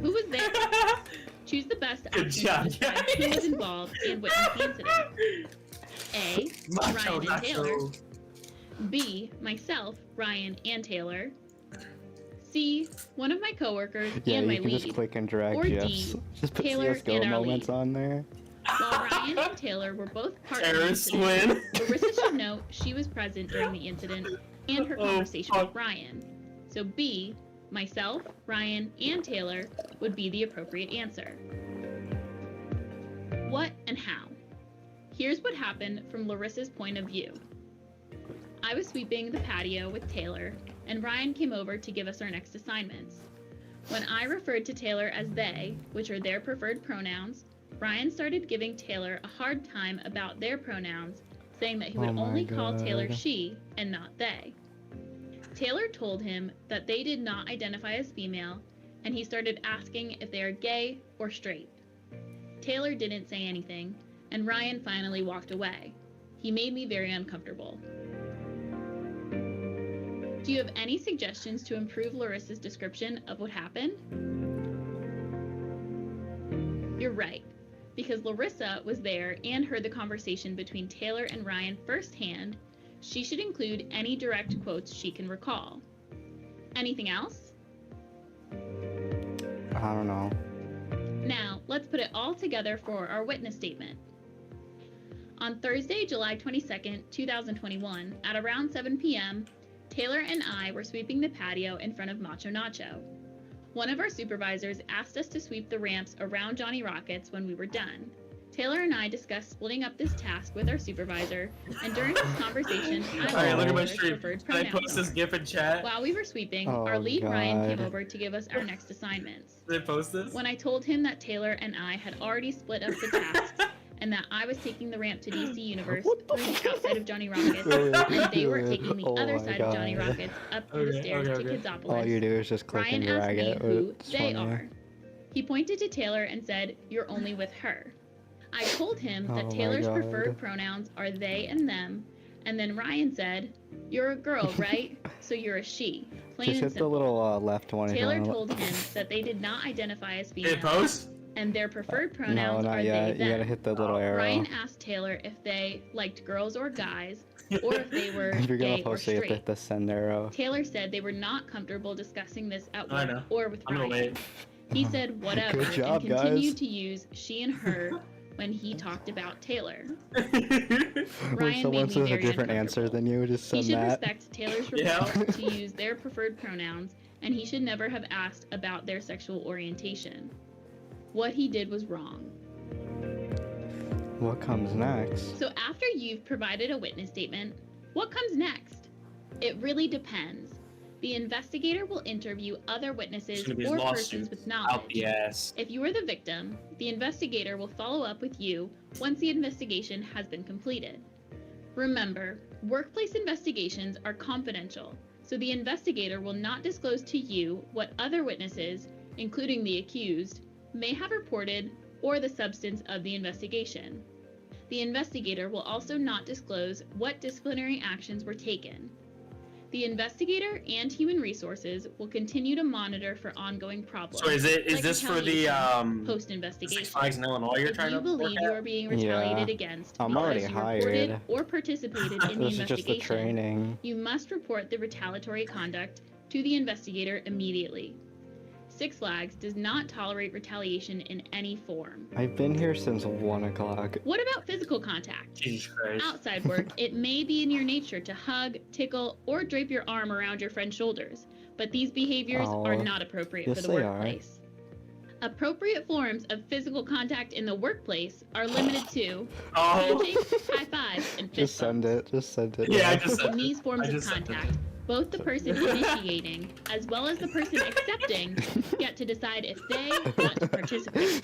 Speaker 1: Who was there? Choose the best
Speaker 2: Good
Speaker 1: option
Speaker 2: job,
Speaker 1: to describe who
Speaker 2: guys.
Speaker 1: was involved and witnessed the incident. A,
Speaker 2: Macho
Speaker 1: Ryan and Taylor.
Speaker 2: Nacho.
Speaker 1: B, myself, Ryan, and Taylor. C, one of my coworkers
Speaker 3: Yeah,
Speaker 1: and my
Speaker 3: you can
Speaker 1: lead.
Speaker 3: just click and drag
Speaker 1: Or
Speaker 3: GIFs.
Speaker 1: D,
Speaker 3: Just put
Speaker 1: Taylor
Speaker 3: CSGO
Speaker 1: and our
Speaker 3: moments
Speaker 1: lead.
Speaker 3: on there.
Speaker 1: While Ryan and Taylor were both part of the
Speaker 2: Terrorist
Speaker 1: incident,
Speaker 2: win.
Speaker 1: Larissa should note she was present during the incident and her
Speaker 2: Oh,
Speaker 1: conversation
Speaker 2: fuck.
Speaker 1: with Ryan. So B, myself, Ryan, and Taylor would be the appropriate answer. What and how? Here's what happened from Larissa's point of view. I was sweeping the patio with Taylor, and Ryan came over to give us our next assignments. When I referred to Taylor as they, which are their preferred pronouns, Ryan started giving Taylor a hard time about their pronouns, saying that he would
Speaker 3: Oh my
Speaker 1: only call Taylor
Speaker 3: God.
Speaker 1: she and not they. Taylor told him that they did not identify as female, and he started asking if they are gay or straight. Taylor didn't say anything, and Ryan finally walked away. He made me very uncomfortable. Do you have any suggestions to improve Larissa's description of what happened? You're right, because Larissa was there and heard the conversation between Taylor and Ryan firsthand. She should include any direct quotes she can recall. Anything else?
Speaker 3: I don't know.
Speaker 1: Now, let's put it all together for our witness statement. On Thursday, July 22nd, 2021, at around 7 p.m., Taylor and I were sweeping the patio in front of Macho Nacho. One of our supervisors asked us to sweep the ramps around Johnny Rockets when we were done. Taylor and I discussed splitting up this task with our supervisor, and during this conversation, I
Speaker 2: Alright, look at my
Speaker 1: Taylor's
Speaker 2: stream.
Speaker 1: preferred
Speaker 2: Can I post this
Speaker 1: pronouns.
Speaker 2: GIF in chat?
Speaker 1: While we were sweeping,
Speaker 3: Oh,
Speaker 1: our lead Ryan came
Speaker 3: God.
Speaker 1: over to give us our next assignments.
Speaker 2: Did I post this?
Speaker 1: When I told him that Taylor and I had already split up the tasks, and that I was taking the ramp to DC Universe
Speaker 3: What the
Speaker 1: through the
Speaker 3: fuck?
Speaker 1: outside of Johnny Rockets, and they were taking the
Speaker 3: Oh
Speaker 1: other
Speaker 3: my
Speaker 1: side of Johnny
Speaker 3: God.
Speaker 1: Rockets up through the
Speaker 2: Okay,
Speaker 1: stairs
Speaker 2: okay,
Speaker 1: to
Speaker 2: okay.
Speaker 1: Kidzopolis.
Speaker 3: All you do is just click
Speaker 1: Ryan
Speaker 3: and
Speaker 1: asked
Speaker 3: drag
Speaker 1: me
Speaker 3: it.
Speaker 1: who
Speaker 3: It's
Speaker 1: they
Speaker 3: funny.
Speaker 1: are. He pointed to Taylor and said, "You're only with her." I told him
Speaker 3: Oh
Speaker 1: that
Speaker 3: my
Speaker 1: Taylor's
Speaker 3: God.
Speaker 1: preferred pronouns are they and them, and then Ryan said, "You're a girl, right? So you're a she." Plain
Speaker 3: Just
Speaker 1: and
Speaker 3: hit the
Speaker 1: simple.
Speaker 3: little left one. if you
Speaker 1: Taylor
Speaker 3: wanna-
Speaker 1: told him that they did not identify as
Speaker 2: Did it
Speaker 1: female,
Speaker 2: post?
Speaker 1: and their preferred
Speaker 3: No,
Speaker 1: pronouns
Speaker 3: not
Speaker 1: are
Speaker 3: yet.
Speaker 1: they,
Speaker 3: You gotta
Speaker 1: them.
Speaker 3: hit the little arrow.
Speaker 1: Ryan asked Taylor if they liked girls or guys, or if they were
Speaker 3: If you're gonna
Speaker 1: gay or
Speaker 3: post it, you have to
Speaker 1: straight.
Speaker 3: hit the send arrow.
Speaker 1: Taylor said they were not comfortable discussing this at
Speaker 2: I
Speaker 1: work
Speaker 2: know.
Speaker 1: or with
Speaker 2: I'm gonna
Speaker 1: Ryan.
Speaker 2: wait.
Speaker 1: He said whatever
Speaker 3: Good job,
Speaker 1: and continued
Speaker 3: guys.
Speaker 1: to use she and her when he talked about Taylor.
Speaker 3: When
Speaker 1: Ryan
Speaker 3: someone
Speaker 1: made me
Speaker 3: says a
Speaker 1: very
Speaker 3: different answer
Speaker 1: uncomfortable.
Speaker 3: than you, just
Speaker 1: He
Speaker 3: send
Speaker 1: should
Speaker 3: that.
Speaker 1: respect Taylor's
Speaker 2: Yeah.
Speaker 1: request to use their preferred pronouns, and he should never have asked about their sexual orientation. What he did was wrong.
Speaker 3: What comes next?
Speaker 1: So after you've provided a witness statement, what comes next? It really depends. The investigator will interview other witnesses
Speaker 2: gonna be
Speaker 1: or
Speaker 2: lawsuits
Speaker 1: persons with
Speaker 2: out
Speaker 1: knowledge.
Speaker 2: the ass.
Speaker 1: If you are the victim, the investigator will follow up with you once the investigation has been completed. Remember, workplace investigations are confidential, so the investigator will not disclose to you what other witnesses, including the accused, may have reported or the substance of the investigation. The investigator will also not disclose what disciplinary actions were taken. The investigator and human resources will continue to monitor for ongoing problems.
Speaker 2: So is
Speaker 1: like
Speaker 2: this for the
Speaker 1: post-investigation?
Speaker 2: Six Flags in Illinois you're
Speaker 1: If
Speaker 2: trying
Speaker 1: you
Speaker 2: to work
Speaker 1: believe you
Speaker 2: at?
Speaker 1: are being retaliated
Speaker 3: Yeah.
Speaker 1: against
Speaker 3: I'm
Speaker 1: because
Speaker 3: already
Speaker 1: you reported
Speaker 3: hired.
Speaker 1: or participated in the
Speaker 3: This is just the
Speaker 1: investigation,
Speaker 3: training.
Speaker 1: you must report the retaliatory conduct to the investigator immediately. Six Flags does not tolerate retaliation in any form.
Speaker 3: I've been here since 1 o'clock.
Speaker 1: What about physical contact?
Speaker 2: Jesus Christ.
Speaker 1: Outside work, it may be in your nature to hug, tickle, or drape your arm around your friend's shoulders, but these behaviors are
Speaker 3: Oh,
Speaker 1: not appropriate
Speaker 3: yes,
Speaker 1: for the
Speaker 3: they are.
Speaker 1: workplace. Appropriate forms of physical contact in the workplace are limited to
Speaker 2: Oh.
Speaker 1: handshakes, high fives, and fist
Speaker 3: Just send
Speaker 1: bumps.
Speaker 3: it. Just send it.
Speaker 2: Yeah, I
Speaker 3: now.
Speaker 2: just
Speaker 1: In
Speaker 2: said
Speaker 1: these
Speaker 2: it.
Speaker 1: forms
Speaker 2: I
Speaker 1: of
Speaker 2: just said it.
Speaker 1: contact, both the person initiating as well as the person accepting get to decide if they want to participate.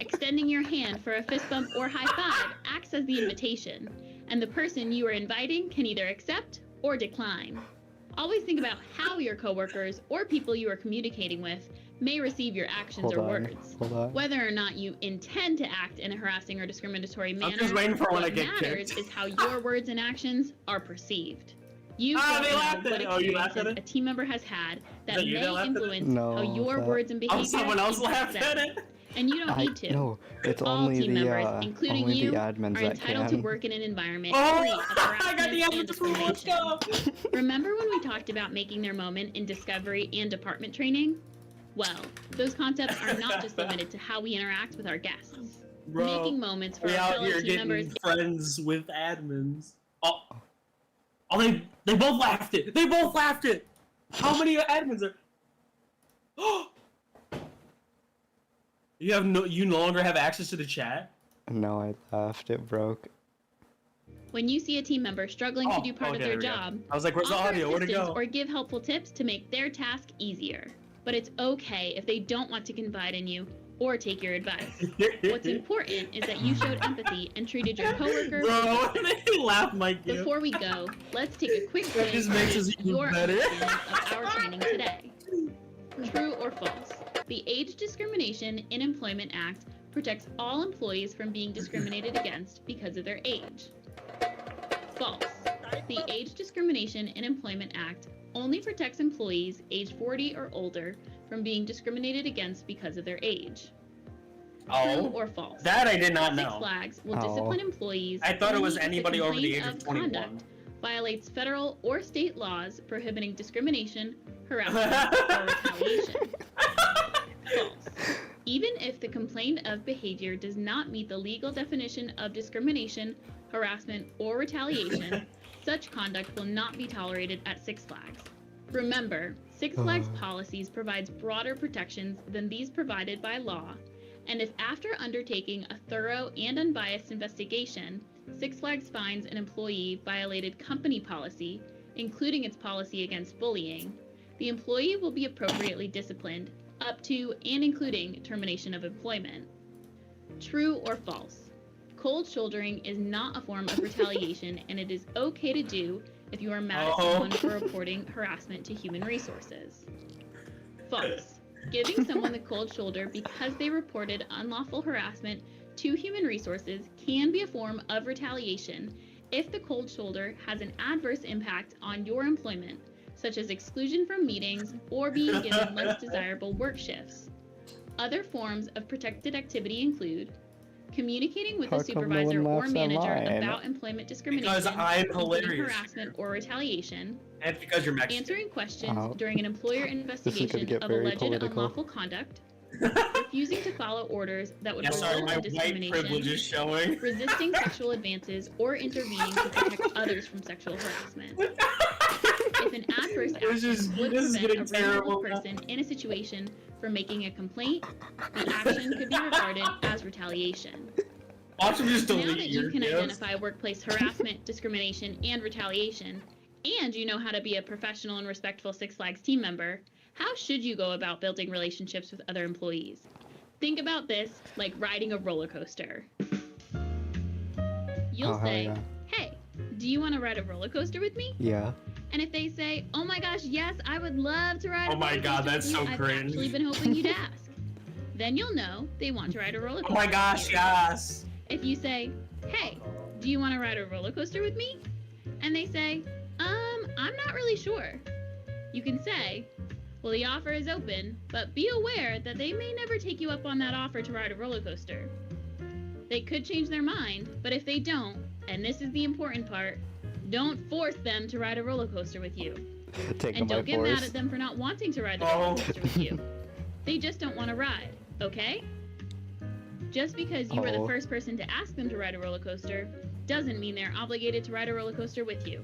Speaker 1: Extending your hand for a fist bump or high five acts as the invitation, and the person you are inviting can either accept or decline. Always think about how your coworkers or people you are communicating with may receive your actions
Speaker 3: Hold
Speaker 1: or
Speaker 3: on.
Speaker 1: words.
Speaker 3: Hold on.
Speaker 1: Whether or not you intend to act in a harassing or discriminatory
Speaker 2: I'm
Speaker 1: manner,
Speaker 2: just waiting for when I
Speaker 1: what
Speaker 2: get
Speaker 1: matters
Speaker 2: kicked.
Speaker 1: is how your words and actions are perceived. You
Speaker 2: Ah,
Speaker 1: don't
Speaker 2: they
Speaker 1: know
Speaker 2: laughed at
Speaker 1: what
Speaker 2: it. Oh, you laughed
Speaker 1: experiences
Speaker 2: at it?
Speaker 1: a team member has had that
Speaker 2: that you that
Speaker 1: may
Speaker 2: laughed at it?
Speaker 1: influence
Speaker 3: No,
Speaker 1: how your
Speaker 3: that-
Speaker 1: words and
Speaker 2: Oh,
Speaker 1: behaviors
Speaker 2: someone else
Speaker 1: impact
Speaker 2: laughed at
Speaker 1: them.
Speaker 2: it.
Speaker 1: And you don't need to.
Speaker 3: No, it's
Speaker 1: All
Speaker 3: only
Speaker 1: team
Speaker 3: the
Speaker 1: members, including
Speaker 3: only
Speaker 1: you,
Speaker 3: the admins
Speaker 1: are
Speaker 3: that
Speaker 1: entitled
Speaker 3: can.
Speaker 1: to work in an environment
Speaker 2: Oh,
Speaker 1: free of
Speaker 2: I got
Speaker 1: harassment
Speaker 2: the
Speaker 1: and
Speaker 2: answer for let's
Speaker 1: discrimination.
Speaker 2: go.
Speaker 1: Remember when we talked about making their moment in discovery and department training? Well, those concepts are not just limited to how we interact with our guests. Making
Speaker 2: Bro,
Speaker 1: moments for
Speaker 2: we
Speaker 1: our
Speaker 2: out
Speaker 1: fellow
Speaker 2: here
Speaker 1: team members
Speaker 2: getting friends with admins. Oh, they both laughed it. They both laughed it. How many admins are? You no longer have access to the chat.
Speaker 3: No, I laughed. It broke.
Speaker 1: when you see a team member struggling to do part of
Speaker 2: okay,
Speaker 1: their
Speaker 2: there we go.
Speaker 1: job,
Speaker 2: I was like, where's the
Speaker 1: offer
Speaker 2: audio? Where'd it
Speaker 1: assistance
Speaker 2: go?
Speaker 1: or give helpful tips to make their task easier. But it's okay if they don't want to confide in you or take your advice. What's important is that you showed empathy and treated your coworker.
Speaker 2: Bro, they laugh, Mike.
Speaker 1: Before we go, let's take a quick
Speaker 2: That
Speaker 1: quiz
Speaker 2: just makes us
Speaker 1: to
Speaker 2: even
Speaker 1: your
Speaker 2: better.
Speaker 1: understanding of our training today. True or false? The Age Discrimination in Employment Act protects all employees from being discriminated against because of their age. False. The Age Discrimination in Employment Act only protects employees aged 40 or older from being discriminated against because of their age. True
Speaker 2: Oh,
Speaker 1: or false?
Speaker 2: that I did not
Speaker 1: Six
Speaker 2: know.
Speaker 1: Flags will
Speaker 3: Oh.
Speaker 1: discipline employees.
Speaker 2: I thought it was
Speaker 1: only if the
Speaker 2: anybody over the
Speaker 1: complaint
Speaker 2: age of 21.
Speaker 1: conduct violates federal or state laws prohibiting discrimination, harassment, or retaliation. False. Even if the complaint of behavior does not meet the legal definition of discrimination, harassment, or retaliation, such conduct will not be tolerated at Six Flags. Remember, Six Flags policies provides broader protections than these provided by law, and if after undertaking a thorough and unbiased investigation, Six Flags finds an employee violated company policy, including its policy against bullying, the employee will be appropriately disciplined, up to and including termination of employment. True or false? Cold shouldering is not a form of retaliation, and it is okay to do if you are mad at someone for reporting harassment to human resources. False. Giving someone the cold shoulder because they reported unlawful harassment to human resources can be a form of retaliation if the cold shoulder has an adverse impact on your employment, such as exclusion from meetings or being given less desirable work shifts. Other forms of protected activity include communicating with
Speaker 3: How
Speaker 1: a
Speaker 3: come no
Speaker 1: supervisor
Speaker 3: one
Speaker 1: or
Speaker 3: laughs at
Speaker 1: manager
Speaker 3: mine?
Speaker 1: about employment discrimination,
Speaker 2: Because I'm
Speaker 1: including
Speaker 2: hilarious.
Speaker 1: harassment or retaliation,
Speaker 2: And it's because you're Mexican.
Speaker 1: answering questions
Speaker 3: Oh.
Speaker 1: during an employer
Speaker 3: gonna
Speaker 1: investigation
Speaker 3: get
Speaker 1: of
Speaker 3: very
Speaker 1: alleged
Speaker 3: political.
Speaker 1: unlawful conduct, refusing to follow orders that would
Speaker 2: Yeah, sorry,
Speaker 1: result
Speaker 2: my
Speaker 1: in
Speaker 2: white
Speaker 1: discrimination,
Speaker 2: privilege is showing.
Speaker 1: resisting sexual advances, or intervening to protect others from sexual harassment. If an adverse
Speaker 2: This
Speaker 1: action
Speaker 2: is-
Speaker 1: would
Speaker 2: this is
Speaker 1: prevent
Speaker 2: getting
Speaker 1: a reasonable
Speaker 2: terrible now.
Speaker 1: person in a situation from making a complaint, the action could be regarded as retaliation.
Speaker 2: Watch him just
Speaker 1: Now
Speaker 2: delete
Speaker 1: that
Speaker 2: your
Speaker 1: you can
Speaker 2: gifts.
Speaker 1: identify workplace harassment, discrimination, and retaliation, and you know how to be a professional and respectful Six Flags team member, how should you go about building relationships with other employees? Think about this like riding a roller coaster. You'll
Speaker 3: Oh, hell
Speaker 1: say,
Speaker 3: yeah.
Speaker 1: hey, do you want to ride a roller coaster with me?
Speaker 3: Yeah.
Speaker 1: And if they say, oh my gosh, yes, I would love to ride a
Speaker 2: Oh my
Speaker 1: roller
Speaker 2: God,
Speaker 1: coaster
Speaker 2: that's
Speaker 1: with you,
Speaker 2: so
Speaker 1: I've
Speaker 2: cringe.
Speaker 1: actually been hoping you'd ask. Then you'll know they want to ride a roller
Speaker 2: Oh
Speaker 1: coaster.
Speaker 2: my
Speaker 1: with
Speaker 2: gosh,
Speaker 1: you.
Speaker 2: yes.
Speaker 1: If you say, hey, do you want to ride a roller coaster with me? And they say, I'm not really sure. You can say, well, the offer is open, but be aware that they may never take you up on that offer to ride a roller coaster. They could change their mind, but if they don't, and this is the important part, don't force them to ride a roller coaster with you.
Speaker 3: Take
Speaker 1: And
Speaker 3: them by
Speaker 1: don't get mad
Speaker 3: force.
Speaker 1: at them for not wanting to ride the roller
Speaker 2: Oh.
Speaker 1: coaster with you. They just don't want to ride, okay? Just because you were the
Speaker 3: Oh.
Speaker 1: first person to ask them to ride a roller coaster doesn't mean they're obligated to ride a roller coaster with you.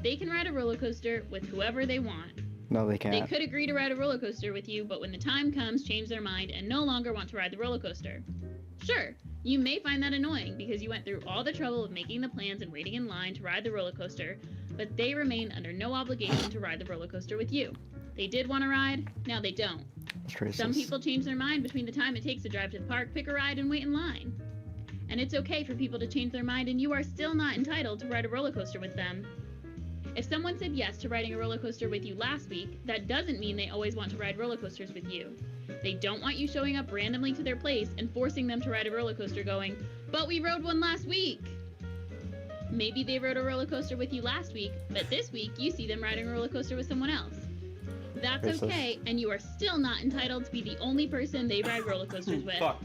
Speaker 1: They can ride a roller coaster with whoever they want.
Speaker 3: No, they
Speaker 1: They
Speaker 3: can't.
Speaker 1: could agree to ride a roller coaster with you, but when the time comes, change their mind and no longer want to ride the roller coaster. Sure, you may find that annoying because you went through all the trouble of making the plans and waiting in line to ride the roller coaster, but they remain under no obligation to ride the roller coaster with you. They did want to ride, now they don't.
Speaker 3: It's racist.
Speaker 1: Some people change their mind between the time it takes to drive to the park, pick a ride, and wait in line. And it's okay for people to change their mind, and you are still not entitled to ride a roller coaster with them. If someone said yes to riding a roller coaster with you last week, that doesn't mean they always want to ride roller coasters with you. They don't want you showing up randomly to their place and forcing them to ride a roller coaster going, but we rode one last week. Maybe they rode a roller coaster with you last week, but this week you see them riding a roller coaster with someone else. That's
Speaker 3: Racist.
Speaker 1: okay, and you are still not entitled to be the only person they ride roller coasters with.
Speaker 2: Fuck.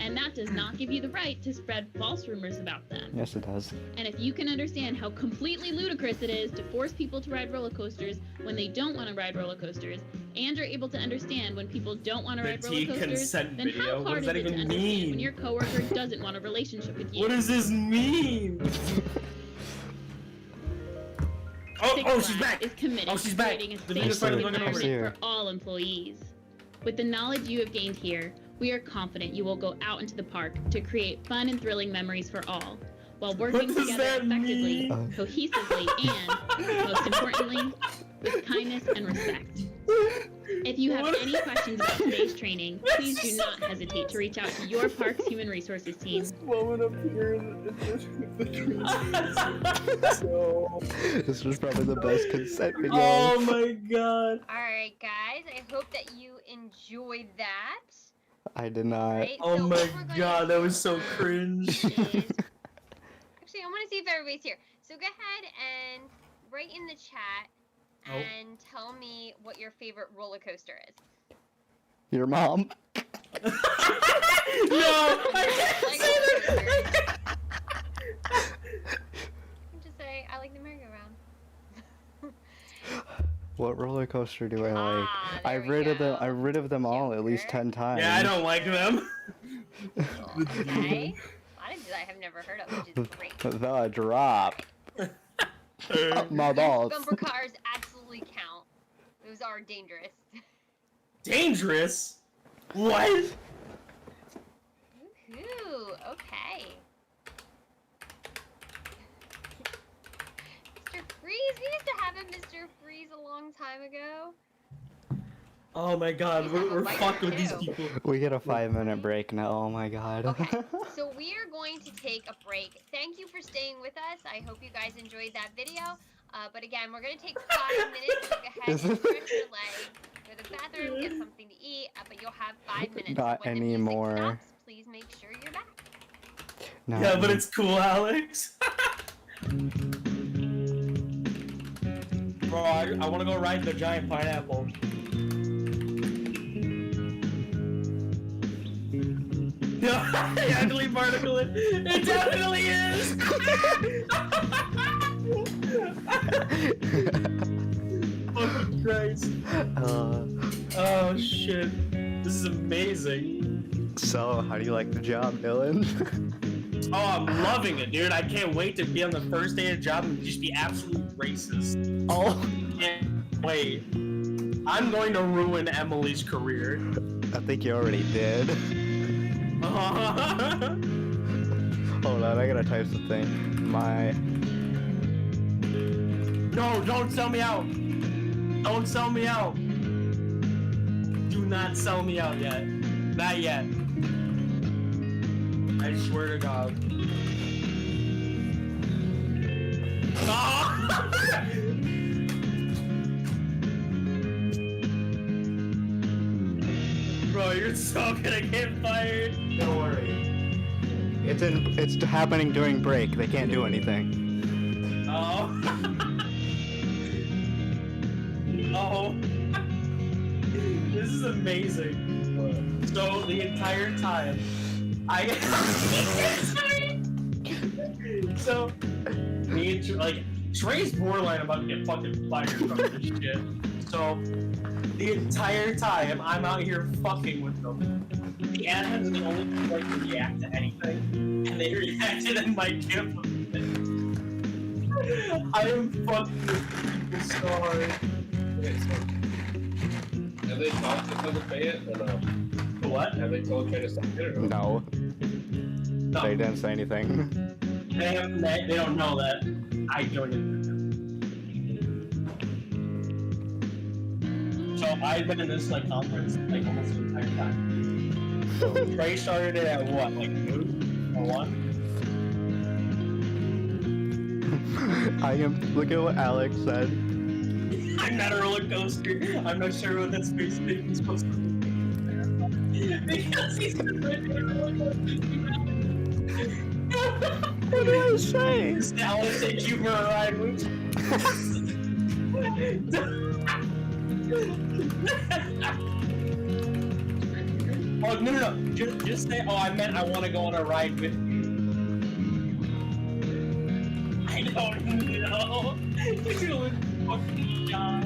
Speaker 1: And that does not give you the right to spread false rumors about them.
Speaker 3: Yes, it does.
Speaker 1: And if you can understand how completely ludicrous it is to force people to ride roller coasters when they don't want to ride roller coasters, and you're able to understand when people don't want to
Speaker 2: The
Speaker 1: ride roller
Speaker 2: T
Speaker 1: coasters,
Speaker 2: consent
Speaker 1: then
Speaker 2: video.
Speaker 1: how
Speaker 2: What
Speaker 1: hard
Speaker 2: does
Speaker 1: is
Speaker 2: that
Speaker 1: it to
Speaker 2: even
Speaker 1: understand
Speaker 2: mean?
Speaker 1: when your coworker doesn't want a relationship with you?
Speaker 2: What does this mean?
Speaker 1: Six
Speaker 2: Oh, she's
Speaker 1: Flags
Speaker 2: back.
Speaker 1: is committed
Speaker 2: Oh, she's
Speaker 1: to
Speaker 2: back.
Speaker 1: creating a
Speaker 2: The
Speaker 1: safe
Speaker 3: video's finally
Speaker 1: working
Speaker 3: looking over.
Speaker 1: environment for all employees. With the knowledge you have gained here, we are confident you will go out into the park to create fun and thrilling memories for all, while working
Speaker 2: does
Speaker 1: together
Speaker 2: that
Speaker 1: effectively,
Speaker 2: mean?
Speaker 1: cohesively, and, most importantly, with kindness and respect. If you have
Speaker 2: What?
Speaker 1: any questions about today's training, please do not hesitate to reach out to your park's human resources team.
Speaker 4: This moment up here in the trees. So
Speaker 3: This was probably the best consent video.
Speaker 2: Oh my god.
Speaker 5: Alright, guys, I hope that you enjoyed that.
Speaker 3: I did not.
Speaker 5: Right?
Speaker 2: Oh
Speaker 5: So
Speaker 2: my
Speaker 5: what we're gonna
Speaker 2: god, that was
Speaker 5: do
Speaker 2: so cringe.
Speaker 5: is- Actually, I want to see if everybody's here. So go ahead and write in the chat
Speaker 2: Oh.
Speaker 5: and tell me what your favorite roller coaster is.
Speaker 3: Your mom.
Speaker 2: No, I can't
Speaker 5: Like
Speaker 2: say
Speaker 5: roller
Speaker 2: that.
Speaker 5: coasters. You can just say, I like the merry-go-round.
Speaker 3: What roller coaster do I like?
Speaker 5: Ah, there
Speaker 3: I've
Speaker 5: we
Speaker 3: rid of them.
Speaker 5: go.
Speaker 3: I've rid of them all at least
Speaker 5: Joker.
Speaker 3: 10 times.
Speaker 2: Yeah, I don't like them.
Speaker 5: Okay. A lot of these I have never heard of, which is great.
Speaker 3: The drop. My balls.
Speaker 5: Bumper cars absolutely count. Those are dangerous.
Speaker 2: Dangerous? What?
Speaker 5: Woohoo! Okay. Mr. Freeze? We used to have a Mr. Freeze a long time ago.
Speaker 2: Oh my god, we're
Speaker 5: Like
Speaker 2: fucked with these
Speaker 5: too.
Speaker 2: people.
Speaker 3: We get a 5-minute break now. Oh my god.
Speaker 5: Okay, so we are going to take a break. Thank you for staying with us. I hope you guys enjoyed that video. But again, we're going to take 5 minutes to go ahead and stretch your legs, go to the bathroom, get something to eat, but you'll have 5 minutes.
Speaker 3: Not
Speaker 5: when the music
Speaker 3: anymore.
Speaker 5: stops, please make sure you're back.
Speaker 3: No.
Speaker 2: Yeah, but it's cool, Alex. Bro, I want to go ride the giant pineapple. Yeah, the ugly particle. It definitely is. Fucking Christ. Oh shit. This is amazing.
Speaker 3: So, how do you like the job, Dylan?
Speaker 2: Oh, I'm loving it, dude. I can't wait to be on the first day of the job and just be absolutely racist.
Speaker 3: Oh.
Speaker 2: Can't wait. I'm going to ruin Emily's career.
Speaker 3: I think you already did. Hold on, I gotta type something.
Speaker 2: No, don't sell me out. Don't sell me out. Do not sell me out yet. Not yet. I swear to God. Oh! Bro, you're so gonna get fired. Don't worry.
Speaker 3: It's happening during break. They can't do anything.
Speaker 2: Oh. Oh. This is amazing. So the entire time, so me and like Trey's borderline about to get fucking fired from this shit. So the entire time I'm out here fucking with them. The admins are the only people that can react to anything, and they reacted in my camp. I am fucking with people so hard.
Speaker 4: Okay, so have they talked to them to pay it or no?
Speaker 2: What?
Speaker 4: Have they told Trey to stop it or no?
Speaker 3: No,
Speaker 2: No.
Speaker 3: they didn't say anything.
Speaker 2: They don't know that I joined it. So I've been in this like conference like almost the entire time. So Trey started it at what, like 2 or 1?
Speaker 3: Look at what Alex said.
Speaker 2: I'm not a roller coaster. I'm not sure what that space thing is supposed to be. Because he's been riding a roller coaster.
Speaker 3: What did I say?
Speaker 2: Now let's take you for a ride, Mooch. Oh, no. Just say, oh, I meant I want to go on a ride with you. I don't know. You're doing fucking job.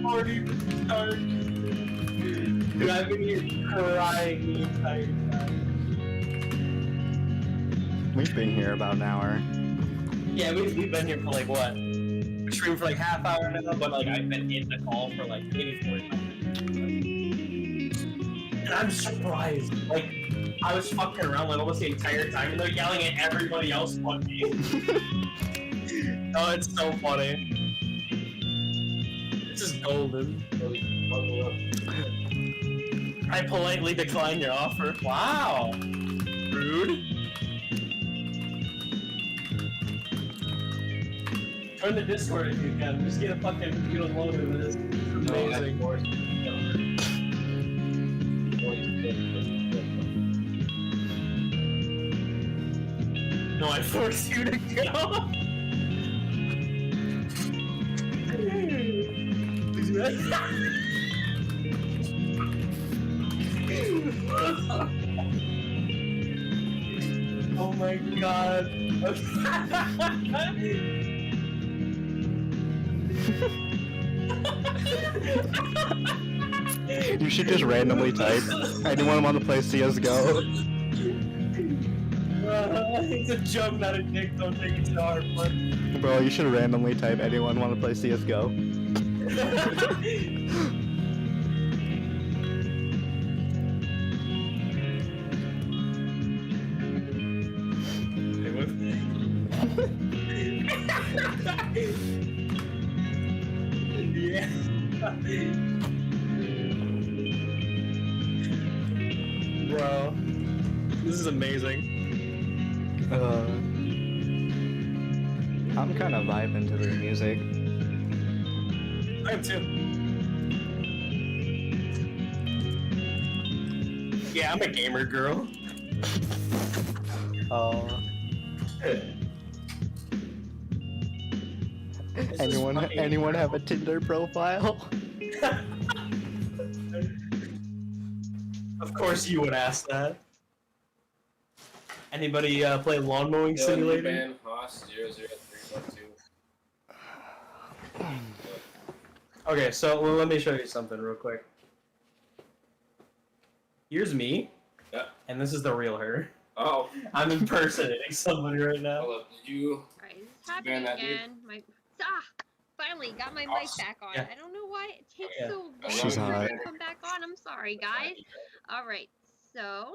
Speaker 2: Already started. Dude, I've been here crying the entire time.
Speaker 3: We've been here about an hour.
Speaker 2: Yeah, we've been here for like what? We streamed for like half hour now, but like I've been in the call for like maybe 45 minutes. And I'm surprised. Like, I was fucking around like almost the entire time, and they're yelling at everybody else but me. Oh, it's so funny. This is golden. I politely declined your offer. Wow. Rude. Join the Discord if you can. Just get a fucking computer loaded with this. It's amazing. No, I forced you to go. Oh my god.
Speaker 3: You should just randomly type. Anyone want to play CSGO?
Speaker 2: It's a joke, not a dick. Don't take it to the hard part.
Speaker 3: Bro, you should randomly type. Anyone want to play CSGO?
Speaker 2: Yeah. Bro, this is amazing.
Speaker 3: I'm kind of vibing to the music.
Speaker 2: I am too. Yeah, I'm a gamer girl.
Speaker 3: Anyone have a Tinder profile?
Speaker 2: Of course you would ask that. Anybody play Lawn Mowing Simulator?
Speaker 4: Ban Haas 00312.
Speaker 2: Okay, so let me show you something real quick. Here's me.
Speaker 4: Yeah.
Speaker 2: And this is the real her.
Speaker 4: Oh.
Speaker 2: I'm impersonating somebody right now.
Speaker 4: Hold up. Did you?
Speaker 5: Alright, it's happening
Speaker 4: that dude?
Speaker 5: again. Finally got my mic back on.
Speaker 2: Yeah.
Speaker 5: I don't know why it takes
Speaker 2: Yeah.
Speaker 5: so long
Speaker 3: She's
Speaker 5: for
Speaker 3: hot.
Speaker 5: it to come back on. I'm sorry, guys. Alright, so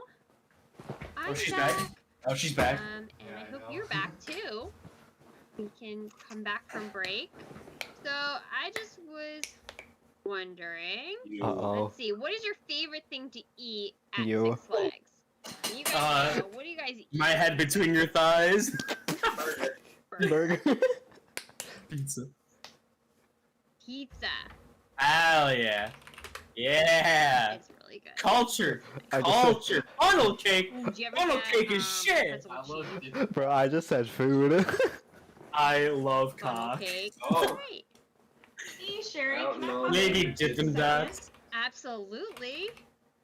Speaker 5: I'm
Speaker 2: she's
Speaker 5: back.
Speaker 2: back. Oh, she's back.
Speaker 5: And
Speaker 4: Yeah,
Speaker 5: I
Speaker 4: I
Speaker 5: hope
Speaker 4: know.
Speaker 5: you're back too. We can come back from break. So I just was wondering.
Speaker 3: Uh-oh.
Speaker 5: Let's see. What is your favorite thing to eat at
Speaker 3: You.
Speaker 5: Six Flags? You guys know, what do you guys eat?
Speaker 2: My head between your thighs.
Speaker 3: Burger.
Speaker 2: Pizza.
Speaker 5: Pizza.
Speaker 2: Hell yeah. Yeah.
Speaker 5: It's really good.
Speaker 2: Culture.
Speaker 3: I just
Speaker 2: Culture. Funnel cake.
Speaker 5: Ooh, do you ever
Speaker 2: Funnel
Speaker 5: get,
Speaker 2: cake is shit.
Speaker 5: pretzel cheese?
Speaker 3: Bro, I just said food.
Speaker 2: I love
Speaker 5: Funnel
Speaker 2: cock.
Speaker 5: cake.
Speaker 4: Oh.
Speaker 5: Great.
Speaker 6: Hey, Sherry,
Speaker 4: I don't
Speaker 6: can I
Speaker 4: know.
Speaker 6: pop
Speaker 2: Maybe
Speaker 6: in for
Speaker 2: Dippin'
Speaker 6: 2
Speaker 2: Dots.
Speaker 6: seconds?
Speaker 5: Absolutely.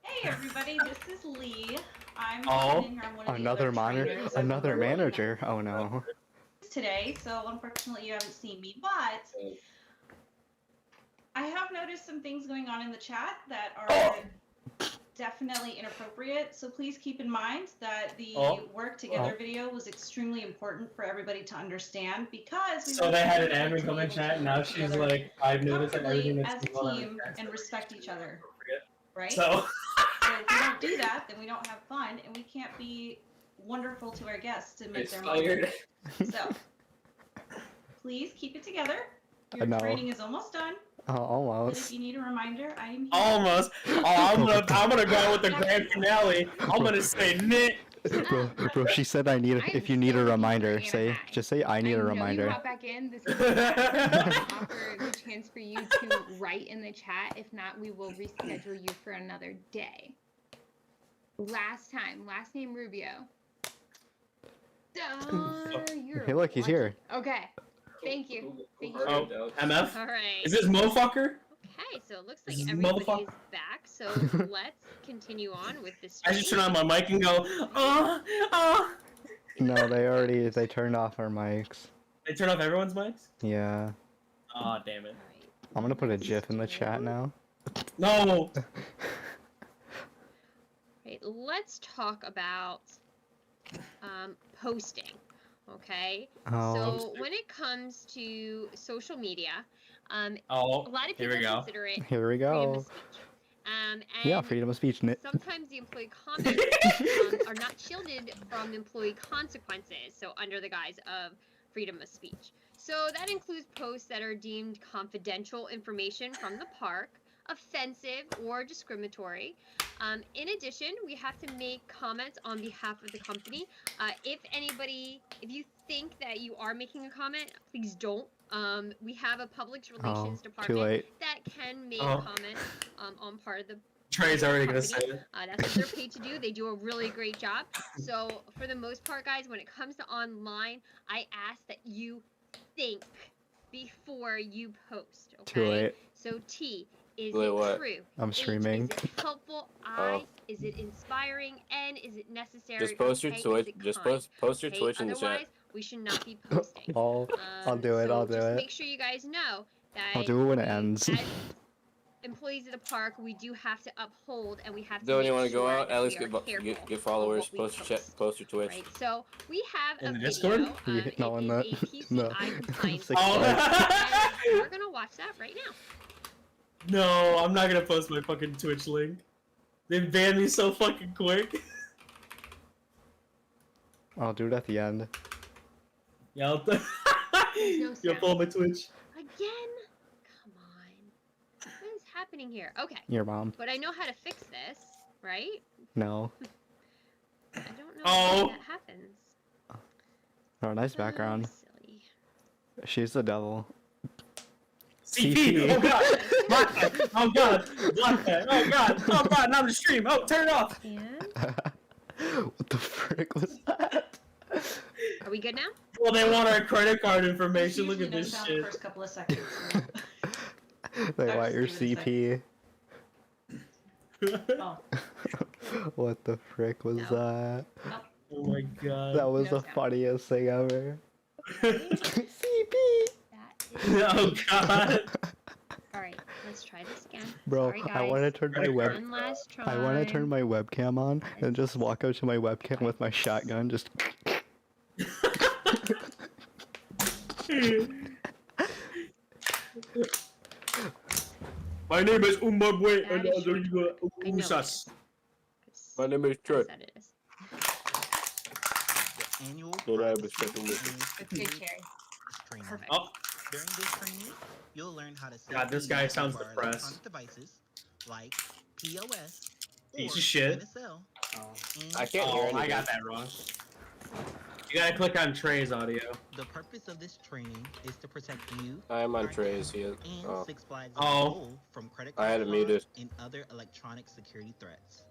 Speaker 6: Hey, everybody, this is Lee. I'm
Speaker 2: Oh.
Speaker 6: sitting here on one of the
Speaker 3: Another
Speaker 6: other
Speaker 3: monitor.
Speaker 6: trainers.
Speaker 3: Another manager. Oh no.
Speaker 6: Today, so unfortunately you haven't seen me, but I have noticed some things going on in the chat that are definitely inappropriate. So please keep in mind that the work together video was extremely important for everybody to understand because we
Speaker 2: So
Speaker 6: want
Speaker 2: they had an
Speaker 6: everybody
Speaker 2: admin
Speaker 6: to
Speaker 2: come
Speaker 6: be
Speaker 2: in
Speaker 6: able
Speaker 2: chat,
Speaker 6: to
Speaker 2: and now
Speaker 6: work
Speaker 2: she's
Speaker 6: together
Speaker 2: like, I've noticed that everything
Speaker 6: comfortably
Speaker 2: that's
Speaker 6: as a
Speaker 2: going on in
Speaker 6: team
Speaker 2: the chat
Speaker 6: and
Speaker 2: is
Speaker 6: respect each other, right?
Speaker 2: So,
Speaker 6: So if we don't do that, then we don't have fun, and we can't be wonderful to our guests and make their
Speaker 4: Expired.
Speaker 6: So, please keep it together.
Speaker 3: I
Speaker 6: Your
Speaker 3: know.
Speaker 6: training is almost done.
Speaker 3: Oh,
Speaker 6: But if
Speaker 3: almost.
Speaker 6: you need a reminder, I am here.
Speaker 2: almost. Oh, I'm gonna go with the grand finale. I'm gonna say Nick.
Speaker 3: Bro, she said I need.
Speaker 7: I'm
Speaker 3: If you need
Speaker 7: still
Speaker 3: a
Speaker 7: looking for
Speaker 3: reminder,
Speaker 7: Anna
Speaker 3: say,
Speaker 7: High.
Speaker 3: just say I need a
Speaker 7: know
Speaker 3: reminder.
Speaker 7: You hop back in. This is offer the chance for you to write in the chat. If not, we will reschedule you for another day. Last time, last name Rubio. You're
Speaker 3: Hey, look, he's
Speaker 7: lucky.
Speaker 3: here.
Speaker 7: Okay. Thank you. Thank you.
Speaker 2: Oh, MF.
Speaker 5: All right.
Speaker 2: Is this motherfucker?
Speaker 5: Okay, so it looks like
Speaker 2: This
Speaker 5: everybody
Speaker 2: motherfucker.
Speaker 5: is back. So let's continue on with this.
Speaker 2: I just turn
Speaker 5: training.
Speaker 2: on my mic and go,
Speaker 3: No, they turned off our mics.
Speaker 2: They turn off everyone's mics?
Speaker 3: Yeah.
Speaker 2: Oh, damn it.
Speaker 5: All right.
Speaker 3: I'm gonna put a GIF in the chat now.
Speaker 2: No!
Speaker 5: Right, let's talk about posting. Okay.
Speaker 3: Oh.
Speaker 5: So when it comes to social media, a
Speaker 2: Oh,
Speaker 5: lot of
Speaker 2: here
Speaker 5: people
Speaker 2: we go.
Speaker 5: consider it
Speaker 3: Here we
Speaker 5: freedom
Speaker 3: go.
Speaker 5: of speech. And
Speaker 3: Yeah, freedom of speech.
Speaker 5: sometimes the employee comments are not shielded from employee consequences, so under the guise of freedom of speech. So that includes posts that are deemed confidential information from the park, offensive, or discriminatory. In addition, we have to make comments on behalf of the company. If you think that you are making a comment, please don't. We have a public relations
Speaker 3: Too
Speaker 5: department
Speaker 3: late.
Speaker 5: that can make
Speaker 2: Oh.
Speaker 5: comments on part of the
Speaker 2: Trey's already gonna say
Speaker 5: company.
Speaker 2: it.
Speaker 5: That's what they're paid to do. They do a really great job. So for the most part, guys, when it comes to online, I ask that you think before you post. Okay.
Speaker 3: Too late.
Speaker 5: So T, is
Speaker 4: Wait,
Speaker 5: it
Speaker 4: what?
Speaker 5: true?
Speaker 3: I'm
Speaker 5: H,
Speaker 3: streaming.
Speaker 5: Is it helpful? I, is it inspiring? N, is it necessary?
Speaker 4: Just post your
Speaker 5: K, is
Speaker 4: Twitch.
Speaker 5: it
Speaker 4: Just
Speaker 5: kind?
Speaker 4: post your
Speaker 5: Okay,
Speaker 4: Twitch in the
Speaker 5: Otherwise,
Speaker 4: chat.
Speaker 5: we should not be posting.
Speaker 3: I'll do it.
Speaker 5: So
Speaker 3: I'll do
Speaker 5: just
Speaker 3: it.
Speaker 5: make sure you guys know that
Speaker 3: I'll do it when it
Speaker 5: we,
Speaker 3: ends.
Speaker 5: as employees of the park, we do have to uphold and we have to
Speaker 4: Don't
Speaker 5: make
Speaker 4: you want to
Speaker 5: sure
Speaker 4: go out?
Speaker 5: that
Speaker 4: At least
Speaker 5: we are careful
Speaker 4: get
Speaker 5: of
Speaker 4: followers.
Speaker 5: what we
Speaker 4: Post your chat. Post your Twitch.
Speaker 5: Right, so we have
Speaker 2: In
Speaker 5: a
Speaker 2: the
Speaker 5: video.
Speaker 2: Discord?
Speaker 3: Yeah, no, in
Speaker 5: it
Speaker 3: the-
Speaker 5: is a
Speaker 3: no.
Speaker 5: PCI compliant.
Speaker 3: Six
Speaker 2: Oh.
Speaker 5: And we're gonna watch that right now.
Speaker 2: No, I'm not gonna post my fucking Twitch link. They banned me so fucking quick.
Speaker 3: I'll do it at the end.
Speaker 2: Yeah, I'll
Speaker 5: No
Speaker 2: You'll
Speaker 5: sound.
Speaker 2: follow my Twitch.
Speaker 5: Again? Come on. What is happening here? Okay,
Speaker 3: Your mom.
Speaker 5: but I know how to fix this, right?
Speaker 3: No.
Speaker 5: I don't know
Speaker 2: Oh.
Speaker 5: how that happens.
Speaker 3: Oh, nice background.
Speaker 5: Silly.
Speaker 3: She's the devil.
Speaker 2: CP! Oh god! Block that! Oh god! Block that! Oh god! Oh god! Not the stream! Oh, turn it off!
Speaker 5: And
Speaker 3: What the frick was that?
Speaker 5: are we good now?
Speaker 2: Well, they want our credit card
Speaker 6: This
Speaker 2: information. Look
Speaker 6: usually
Speaker 2: at this
Speaker 6: goes down the
Speaker 2: shit.
Speaker 6: first couple of seconds. So.
Speaker 3: They
Speaker 6: I'll
Speaker 3: want your
Speaker 6: just leave it
Speaker 3: CP.
Speaker 6: Oh,
Speaker 3: What the frick was
Speaker 5: No.
Speaker 3: that?
Speaker 2: Oh my god.
Speaker 3: That was
Speaker 5: No
Speaker 3: the
Speaker 5: sound.
Speaker 3: funniest thing ever. CP!
Speaker 5: That is...
Speaker 2: Oh god.
Speaker 5: Alright, let's try this again.
Speaker 3: Bro,
Speaker 5: Sorry,
Speaker 3: I want to turn my
Speaker 2: Credit
Speaker 3: web.
Speaker 2: card.
Speaker 5: One last try.
Speaker 3: I want to turn my webcam on and just walk up to my webcam with my shotgun. Just.
Speaker 2: My name is Umbabwe and
Speaker 5: That is
Speaker 2: other
Speaker 5: short. I know it
Speaker 2: Usas.
Speaker 5: is.
Speaker 4: My name is Trey.
Speaker 5: Said it is.
Speaker 8: Annual
Speaker 4: Don't I have a special mission?
Speaker 7: It's good, Cherry.
Speaker 5: Perfect.
Speaker 2: Oh,
Speaker 8: During this training, you'll learn how to
Speaker 2: God, this
Speaker 8: safely
Speaker 2: guy sounds
Speaker 8: use our
Speaker 2: depressed.
Speaker 8: electronic devices like POS
Speaker 2: Piece
Speaker 8: or
Speaker 2: of shit.
Speaker 8: NSL. and
Speaker 9: I can't hear
Speaker 2: Oh,
Speaker 9: anything.
Speaker 2: I got that wrong. You gotta click on Trey's audio.
Speaker 8: The purpose of this training is to protect you
Speaker 9: I'm on
Speaker 8: our
Speaker 9: Trey's.
Speaker 8: guests,
Speaker 9: He is.
Speaker 8: and
Speaker 9: Oh.
Speaker 8: Six Flags as
Speaker 2: Oh.
Speaker 8: a whole from credit
Speaker 9: I
Speaker 8: card
Speaker 9: had it
Speaker 8: fraud
Speaker 9: muted.
Speaker 8: and other electronic security threats.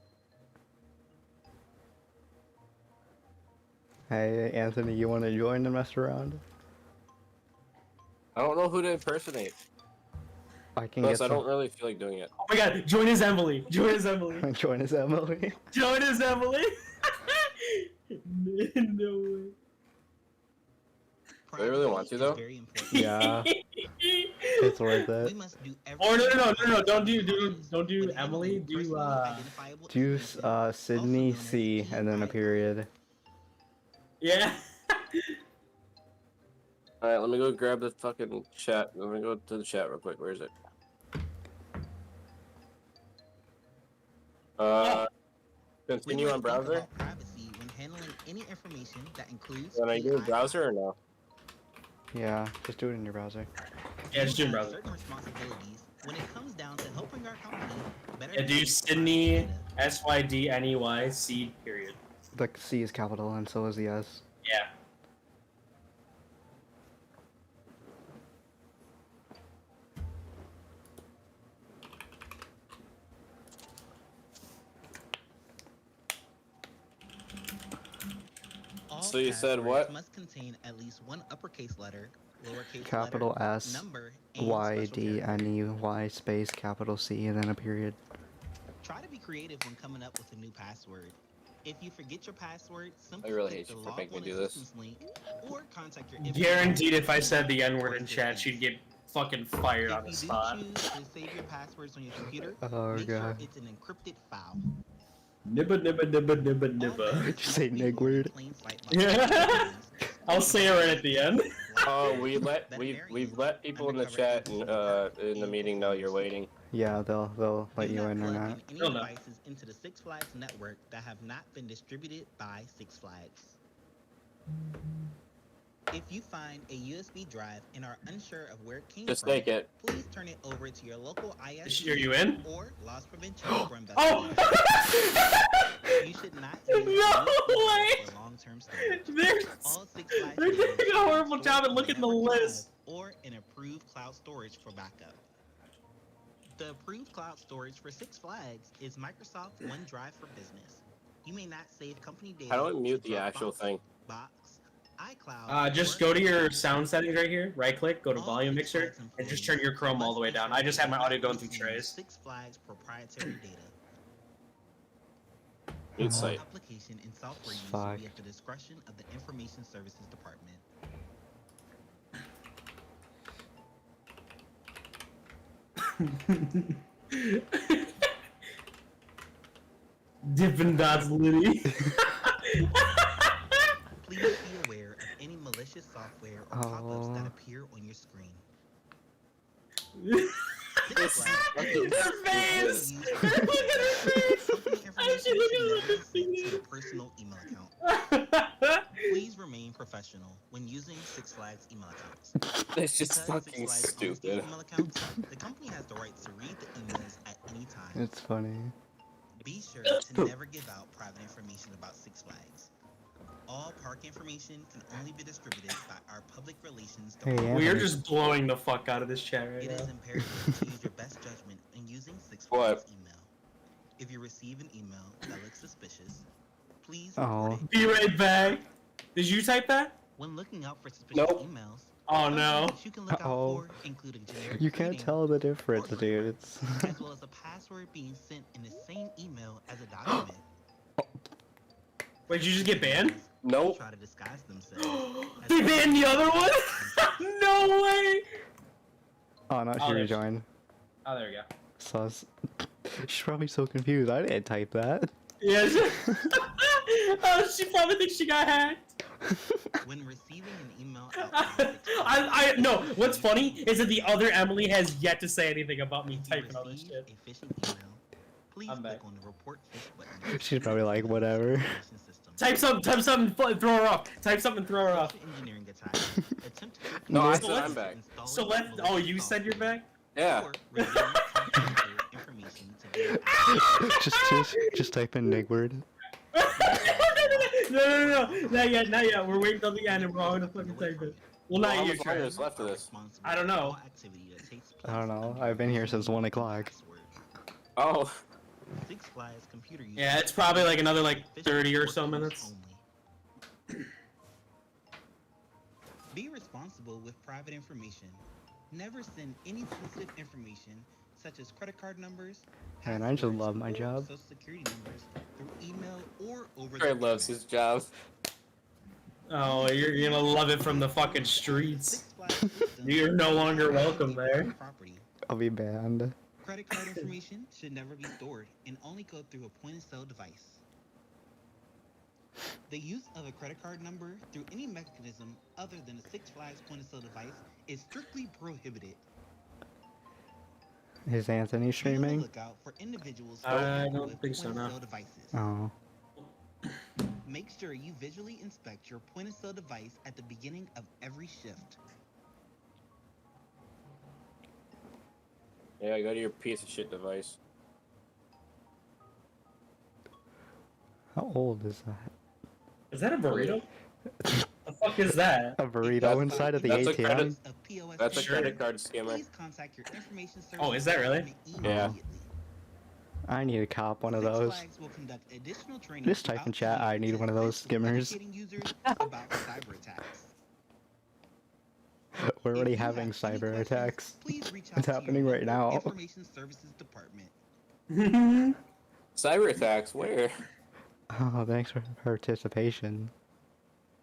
Speaker 3: Hey, Anthony, you want to join and mess around?
Speaker 9: I don't know who to impersonate.
Speaker 3: I can
Speaker 9: Plus,
Speaker 3: get
Speaker 9: I
Speaker 3: some.
Speaker 9: don't really feel like doing it.
Speaker 2: Oh my god, join as Emily. Join as Emily.
Speaker 3: Join us, Emily.
Speaker 2: Join as Emily. No way.
Speaker 9: Do I really want to,
Speaker 8: Privacy is
Speaker 9: though?
Speaker 8: very important.
Speaker 3: Yeah, it's worth
Speaker 8: We
Speaker 3: it.
Speaker 8: must do
Speaker 2: Or no,
Speaker 8: everything
Speaker 2: don't
Speaker 8: we
Speaker 2: do
Speaker 8: can
Speaker 2: Emily.
Speaker 8: with
Speaker 2: Do
Speaker 8: personally identifiable
Speaker 3: Do
Speaker 8: information, also
Speaker 3: Sydney
Speaker 8: known as
Speaker 3: C and then a
Speaker 8: PII.
Speaker 3: period.
Speaker 2: Yeah.
Speaker 9: Alright, let me go grab the fucking chat. Let me go to the chat real quick. Where is it?
Speaker 8: We
Speaker 9: Continue
Speaker 8: must
Speaker 9: on
Speaker 8: think
Speaker 9: browser?
Speaker 8: about privacy when handling any information that includes
Speaker 9: Can I do a
Speaker 8: PII.
Speaker 9: browser or no?
Speaker 3: Yeah, just do it in your browser.
Speaker 2: Yeah, just do
Speaker 8: You
Speaker 2: it,
Speaker 8: have
Speaker 2: brother.
Speaker 8: certain responsibilities when it comes down to helping our company better
Speaker 2: Yeah, do
Speaker 8: manage
Speaker 2: Sydney
Speaker 8: private data.
Speaker 2: SYDNEY C period.
Speaker 3: The C is capital and so is the S.
Speaker 2: Yeah.
Speaker 8: All
Speaker 9: So you said
Speaker 8: passwords
Speaker 9: what?
Speaker 8: Must contain at least one uppercase letter, lowercase
Speaker 3: Capital
Speaker 8: letter,
Speaker 3: S,
Speaker 8: number, and
Speaker 3: Y,
Speaker 8: special
Speaker 3: D,
Speaker 8: character.
Speaker 3: N, E, Y, space, capital C, and then a period.
Speaker 8: Try to be creative when coming up with a new password. If you forget your password, simply
Speaker 9: I really
Speaker 8: click
Speaker 9: hate
Speaker 8: the
Speaker 9: you for
Speaker 8: log
Speaker 9: making me
Speaker 8: on
Speaker 9: do this.
Speaker 8: assistance link or contact your information
Speaker 2: Guaranteed if I said the N
Speaker 8: or
Speaker 2: word in chat,
Speaker 8: assistance.
Speaker 2: she'd get fucking fired on the
Speaker 8: If you do
Speaker 2: spot.
Speaker 8: choose to save your passwords on your computer,
Speaker 3: Oh
Speaker 8: make sure
Speaker 3: god.
Speaker 8: it's an encrypted file.
Speaker 2: Nibba nibba nibba nibba
Speaker 8: All
Speaker 2: nibba.
Speaker 8: passwords
Speaker 3: Did you say
Speaker 8: must be hidden in
Speaker 3: nigward?
Speaker 8: plain sight by
Speaker 2: Yeah.
Speaker 8: companies,
Speaker 2: I'll say it right at the end.
Speaker 9: Oh, we've
Speaker 8: veterinarians,
Speaker 9: let people in the
Speaker 8: undercover
Speaker 9: chat
Speaker 8: agents,
Speaker 9: in the
Speaker 8: and
Speaker 9: meeting know you're
Speaker 8: performers.
Speaker 9: waiting.
Speaker 3: Yeah, they'll let
Speaker 8: Do
Speaker 3: you in or
Speaker 8: plug
Speaker 3: not.
Speaker 8: in any
Speaker 2: They'll know.
Speaker 8: devices into the Six Flags network that have not been distributed by Six Flags. If you find a USB drive and are unsure of where it came
Speaker 9: Just
Speaker 8: from,
Speaker 9: take it.
Speaker 8: please turn it over to your local ISP
Speaker 2: Are you in?
Speaker 8: or loss prevention for
Speaker 2: Oh!
Speaker 8: investigation. You should not use
Speaker 2: No
Speaker 8: USB
Speaker 2: way!
Speaker 8: for long-term storage.
Speaker 2: They're,
Speaker 8: All Six Flags
Speaker 2: they're
Speaker 8: stores
Speaker 2: doing a
Speaker 8: are
Speaker 2: horrible
Speaker 8: stored
Speaker 2: job at
Speaker 8: on
Speaker 2: looking at the
Speaker 8: network drive
Speaker 2: list.
Speaker 8: or an approved cloud storage for backup. The approved cloud storage for Six Flags is Microsoft OneDrive for Business. You may not save company data.
Speaker 9: How do I mute
Speaker 8: to
Speaker 9: the actual
Speaker 8: Dropbox,
Speaker 9: thing?
Speaker 8: Box, iCloud.
Speaker 2: just
Speaker 8: or
Speaker 2: go to your sound settings right here, right click, go to
Speaker 8: all
Speaker 2: volume
Speaker 8: Six
Speaker 2: mixer,
Speaker 8: Flags
Speaker 2: and just
Speaker 8: employees
Speaker 2: turn your Chrome all the way
Speaker 8: must
Speaker 2: down.
Speaker 8: ensure
Speaker 2: I just
Speaker 8: they
Speaker 2: have my
Speaker 8: do not
Speaker 2: audio going through
Speaker 8: misuse
Speaker 2: Trey's.
Speaker 8: Six Flags proprietary data.
Speaker 9: Mute site.
Speaker 8: Application and software use
Speaker 3: Fuck.
Speaker 8: will be at the discretion of the Information Services Department.
Speaker 2: Dippin' Dots Liddy.
Speaker 8: Please be aware of any malicious software or pop-ups that
Speaker 3: Oh.
Speaker 8: appear on your screen.
Speaker 9: This fucking
Speaker 2: Her face! Look at her face! I should look at her
Speaker 8: to your
Speaker 2: face.
Speaker 8: personal email account. Please remain professional when using Six Flags email accounts.
Speaker 9: It's just
Speaker 8: Because
Speaker 9: fucking
Speaker 8: Six Flags owns these
Speaker 9: stupid.
Speaker 8: email accounts, the company has the right to read the emails at any time.
Speaker 3: It's funny.
Speaker 8: Be sure to never give out private information about Six Flags. All park information can only be distributed by our public relations
Speaker 3: Hey,
Speaker 8: department.
Speaker 2: We are
Speaker 3: Anthony.
Speaker 2: just blowing the fuck out of this chat right
Speaker 8: It is
Speaker 2: now.
Speaker 8: imperative to use your best judgment in using Six
Speaker 9: What?
Speaker 8: Flags email. If you receive an email that looks suspicious, please
Speaker 3: Oh.
Speaker 8: report it.
Speaker 2: Be right back. Did you type that?
Speaker 8: When looking out for suspicious
Speaker 9: Nope.
Speaker 8: emails,
Speaker 2: Oh
Speaker 8: some
Speaker 2: no.
Speaker 8: things you can look out
Speaker 3: Uh-oh.
Speaker 8: for include a generic
Speaker 3: You can't
Speaker 8: greeting,
Speaker 3: tell the difference,
Speaker 8: or
Speaker 3: dude. It's
Speaker 8: as well as a password being sent in the same email as a document.
Speaker 2: Wait, did you just get banned?
Speaker 9: Nope.
Speaker 8: Try to disguise themselves. as
Speaker 2: They banned the other one? No way!
Speaker 3: oh, not
Speaker 2: Oh,
Speaker 3: sure
Speaker 2: there's-
Speaker 3: join.
Speaker 2: Oh, there we go.
Speaker 3: Sus. She's probably so confused. I didn't type that.
Speaker 2: Yeah. Oh, she probably thinks she got hacked.
Speaker 8: When receiving an email out from Six Flags,
Speaker 2: I no. What's funny is that the other Emily has yet to say anything about me
Speaker 8: if you
Speaker 2: typing all this
Speaker 8: receive
Speaker 2: shit.
Speaker 8: a phishing email, please
Speaker 2: I'm
Speaker 8: click
Speaker 2: back.
Speaker 8: on the report phish button.
Speaker 3: She's probably like, whatever.
Speaker 8: Information system.
Speaker 2: Type something, throw her off. Type something, throw her off.
Speaker 8: Social engineering attack. Attempt to
Speaker 9: No, I
Speaker 2: So
Speaker 9: said
Speaker 2: let's-
Speaker 9: I'm back.
Speaker 8: install
Speaker 2: So
Speaker 8: it
Speaker 2: let.
Speaker 8: on
Speaker 2: Oh,
Speaker 8: malicious
Speaker 2: you said you're
Speaker 8: software,
Speaker 2: back.
Speaker 9: Yeah.
Speaker 8: or reveal confidential information to verify.
Speaker 3: just type in Nigward.
Speaker 2: No, not yet. We're waiting till the end, and we're all gonna fucking type it. Well,
Speaker 9: Well,
Speaker 2: not
Speaker 9: how
Speaker 2: you,
Speaker 9: much longer
Speaker 2: Trey.
Speaker 9: is left of this?
Speaker 2: I don't know.
Speaker 3: I don't know. I've been here since 1 o'clock.
Speaker 9: Oh.
Speaker 8: Six Flags computer users
Speaker 2: Yeah, it's probably like another like
Speaker 8: official
Speaker 2: 30 or so
Speaker 8: workers
Speaker 2: minutes.
Speaker 8: only. Be responsible with private information. Never send any sensitive information, such as credit card numbers,
Speaker 3: Man, I just
Speaker 8: passwords,
Speaker 3: love my
Speaker 8: or
Speaker 3: job.
Speaker 8: social security numbers through email or over
Speaker 9: Trey
Speaker 8: the
Speaker 9: loves
Speaker 8: internet.
Speaker 9: his job.
Speaker 2: Oh, you're gonna love it from the fucking streets.
Speaker 8: Six Flags systems
Speaker 2: You're no longer welcome there.
Speaker 8: property.
Speaker 3: I'll be banned.
Speaker 8: Credit card information should never be stored and only go through a point-of-sale device. The use of a credit card number through any mechanism other than a Six Flags point-of-sale device is strictly prohibited.
Speaker 3: Is Anthony
Speaker 8: Be on the
Speaker 3: streaming?
Speaker 8: lookout for individuals
Speaker 2: I
Speaker 8: with
Speaker 2: don't think so, no.
Speaker 8: point-of-sale devices.
Speaker 3: Oh.
Speaker 8: Make sure you visually inspect your point-of-sale device at the beginning of every shift.
Speaker 9: Yeah, go to your piece of shit device.
Speaker 3: How old is that?
Speaker 2: Is that a burrito? The fuck is that?
Speaker 3: A burrito
Speaker 9: That's-
Speaker 3: inside of the
Speaker 9: that's a
Speaker 3: ATM?
Speaker 9: credit-
Speaker 8: Of POS
Speaker 9: That's a
Speaker 2: Sure.
Speaker 9: credit card scammer.
Speaker 8: Please contact your information service.
Speaker 2: Oh, is that really?
Speaker 8: department
Speaker 9: Yeah.
Speaker 8: immediately.
Speaker 3: I need to cop one of
Speaker 8: Six
Speaker 3: those.
Speaker 8: Flags will conduct additional training
Speaker 3: Just type in
Speaker 8: throughout
Speaker 3: chat,
Speaker 8: the
Speaker 3: I
Speaker 8: year
Speaker 3: need
Speaker 8: to
Speaker 3: one of those
Speaker 8: assist
Speaker 3: skimmers.
Speaker 8: educating users about cyber attacks.
Speaker 3: We're already
Speaker 8: If you
Speaker 3: having
Speaker 8: have any
Speaker 3: cyber
Speaker 8: questions,
Speaker 3: attacks.
Speaker 8: please reach out
Speaker 3: It's
Speaker 8: to your
Speaker 3: happening right
Speaker 8: local
Speaker 3: now.
Speaker 8: Information Services Department.
Speaker 9: Cyber attacks? Where?
Speaker 3: Oh, thanks for participation.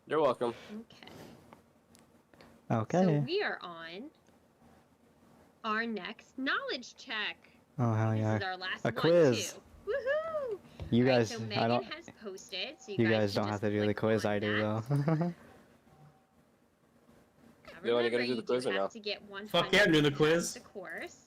Speaker 9: You're welcome.
Speaker 5: Okay. So
Speaker 3: Okay.
Speaker 5: we are on our next knowledge check.
Speaker 3: Oh, hell
Speaker 5: This
Speaker 3: yeah.
Speaker 5: is our last
Speaker 3: A
Speaker 5: one
Speaker 3: quiz.
Speaker 5: too. Woohoo!
Speaker 3: You
Speaker 5: Alright,
Speaker 3: guys,
Speaker 5: so
Speaker 3: I
Speaker 5: Megan
Speaker 3: don't.
Speaker 5: has posted, so
Speaker 3: You guys
Speaker 5: can
Speaker 3: don't have
Speaker 5: just
Speaker 3: to do the
Speaker 5: click
Speaker 3: quiz.
Speaker 5: on
Speaker 3: I do
Speaker 5: that.
Speaker 3: though.
Speaker 9: You want to
Speaker 5: Remember,
Speaker 9: do the
Speaker 5: you
Speaker 9: quiz
Speaker 5: do
Speaker 9: or no?
Speaker 5: have to get 100
Speaker 2: Fuck yeah, I'm doing the quiz.
Speaker 5: The course.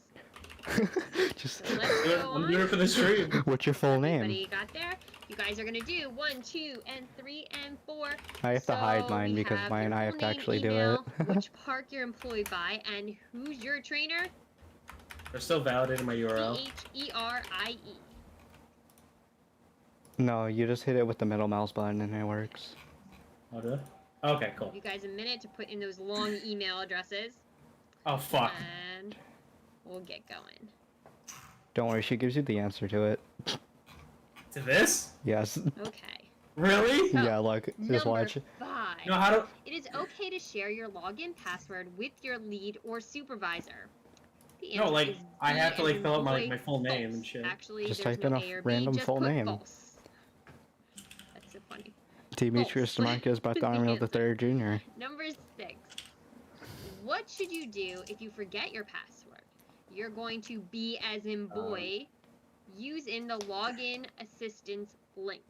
Speaker 3: Just.
Speaker 5: So let's go
Speaker 2: I'm
Speaker 5: on.
Speaker 2: doing it for the stream.
Speaker 3: What's your full
Speaker 5: Everybody
Speaker 3: name?
Speaker 5: got there? You guys are gonna do 1, 2, and 3, and 4.
Speaker 3: I have to hide
Speaker 5: So
Speaker 3: mine
Speaker 5: we
Speaker 3: because
Speaker 5: have
Speaker 3: mine
Speaker 5: your
Speaker 3: I
Speaker 5: full
Speaker 3: have to
Speaker 5: name,
Speaker 3: actually do
Speaker 5: email,
Speaker 3: it.
Speaker 5: which park you're employed by, and who's your trainer?
Speaker 2: They're still validating my URL.
Speaker 5: Cherie.
Speaker 3: No, you just hit it with the middle mouse button and it works.
Speaker 2: Oh, do I? Okay, cool.
Speaker 5: Give you guys a minute to put in those long email addresses,
Speaker 2: Oh, fuck.
Speaker 5: and we'll get going.
Speaker 3: Don't worry, she gives you the answer to it.
Speaker 2: To this?
Speaker 3: Yes.
Speaker 5: Okay.
Speaker 2: Really?
Speaker 5: So,
Speaker 3: Yeah, look, just
Speaker 5: Number
Speaker 3: watch.
Speaker 5: 5.
Speaker 2: No, how do...
Speaker 5: It is okay to share your login password with your lead or supervisor. The
Speaker 2: No,
Speaker 5: answer
Speaker 2: like,
Speaker 5: is
Speaker 2: I
Speaker 5: B
Speaker 2: have to,
Speaker 5: as
Speaker 2: like,
Speaker 5: in
Speaker 2: fill out my,
Speaker 5: boy,
Speaker 2: like, my full name
Speaker 5: false.
Speaker 2: and shit.
Speaker 5: Actually,
Speaker 3: Just
Speaker 5: there's
Speaker 3: type in
Speaker 5: no
Speaker 3: a
Speaker 5: A or B,
Speaker 3: random
Speaker 5: just
Speaker 3: full
Speaker 5: put
Speaker 3: name.
Speaker 5: false. That's so funny.
Speaker 3: Demetrius
Speaker 5: False.
Speaker 3: DeMarcus Bartholomew
Speaker 5: Answer.
Speaker 3: III Jr.
Speaker 5: Number 6. What should you do if you forget your password? You're going to B as in boy, use in the login assistance link.